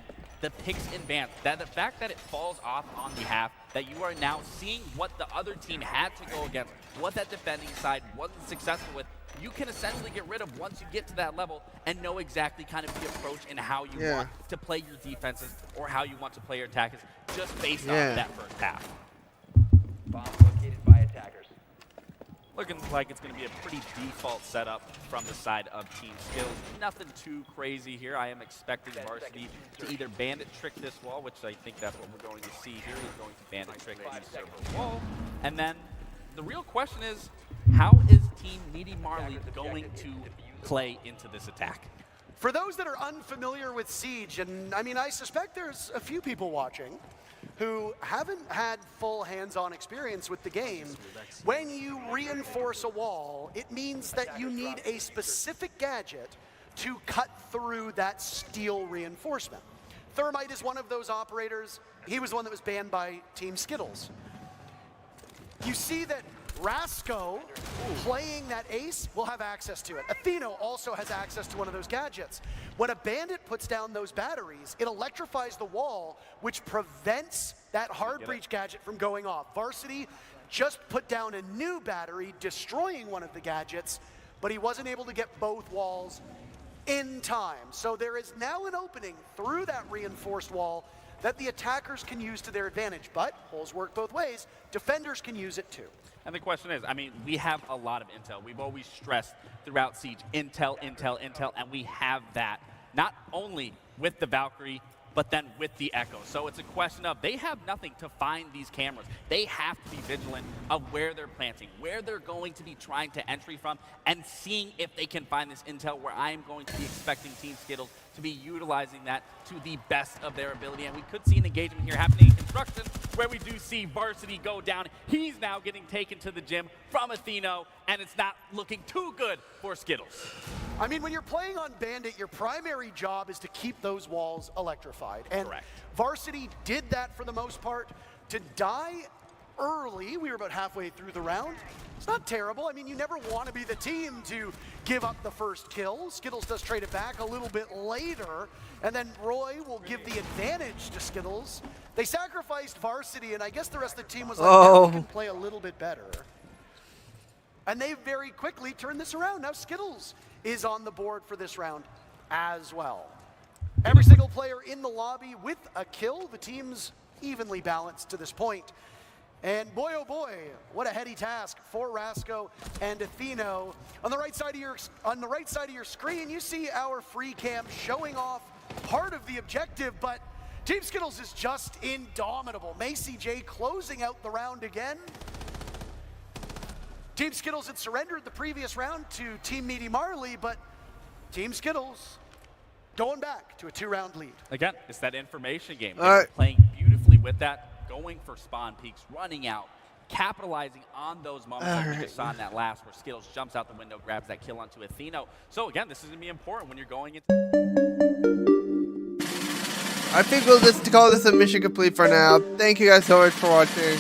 the picks and bans. That the fact that it falls off on the half, that you are now seeing what the other team had to go against, what that defending side wasn't successful with, you can essentially get rid of once you get to that level and know exactly kind of the approach and how you want to play your defenses or how you want to play your attackers just based on that first half. Bombs located by attackers. Looking like it's going to be a pretty default setup from the side of Team Skills. Nothing too crazy here. I am expecting Varsity to either bandit trick this wall, which I think that's what we're going to see here. He's going to bandit trick the server wall. And then the real question is, how is Team Meaty Marley going to play into this attack? For those that are unfamiliar with Siege, and I mean, I suspect there's a few people watching who haven't had full hands-on experience with the game, when you reinforce a wall, it means that you need a specific gadget to cut through that steel reinforcement. Thermite is one of those operators. He was the one that was banned by Team Skittles. You see that Rasco, playing that ace, will have access to it. Atheno also has access to one of those gadgets. When a bandit puts down those batteries, it electrifies the wall, which prevents that hard breach gadget from going off. Varsity just put down a new battery, destroying one of the gadgets, but he wasn't able to get both walls in time. So there is now an opening through that reinforced wall that the attackers can use to their advantage, but holes work both ways. Defenders can use it too. And the question is, I mean, we have a lot of intel. We've always stressed throughout Siege, intel, intel, intel, and we have that, not only with the Valkyrie, but then with the Echo. So it's a question of, they have nothing to find these cameras. They have to be vigilant of where they're planting, where they're going to be trying to entry from, and seeing if they can find this intel, where I am going to be expecting Team Skittles to be utilizing that to the best of their ability. And we could see an engagement here happening in construction, where we do see Varsity go down. He's now getting taken to the gym from Atheno, and it's not looking too good for Skittles. I mean, when you're playing on Bandit, your primary job is to keep those walls electrified. And correct. Varsity did that for the most part. To die early, we were about halfway through the round, it's not terrible. I mean, you never want to be the team to give up the first kill. Skittles does trade it back a little bit later, and then Roy will give the advantage to Skittles. They sacrificed Varsity, and I guess the rest of the team was like, yeah, we can play a little bit better. And they very quickly turned this around. Now Skittles is on the board for this round as well. Every single player in the lobby with a kill. The team's evenly balanced to this point. And boy, oh boy, what a heady task for Rasco and Atheno. On the right side of your screen, you see our free cam showing off part of the objective, but Team Skittles is just indomitable. Macy J closing out the round again. Team Skittles had surrendered the previous round to Team Meaty Marley, but Team Skittles going back to a 2-round lead. Again, it's that information game. They're playing beautifully with that. Going for spawn peaks, running out, capitalizing on those moments like we just saw in that last, where Skittles jumps out the window, grabs that kill onto Atheno. So again, this is going to be important when you're going into... I think we'll just call this a mission complete for now. Thank you guys so much for watching.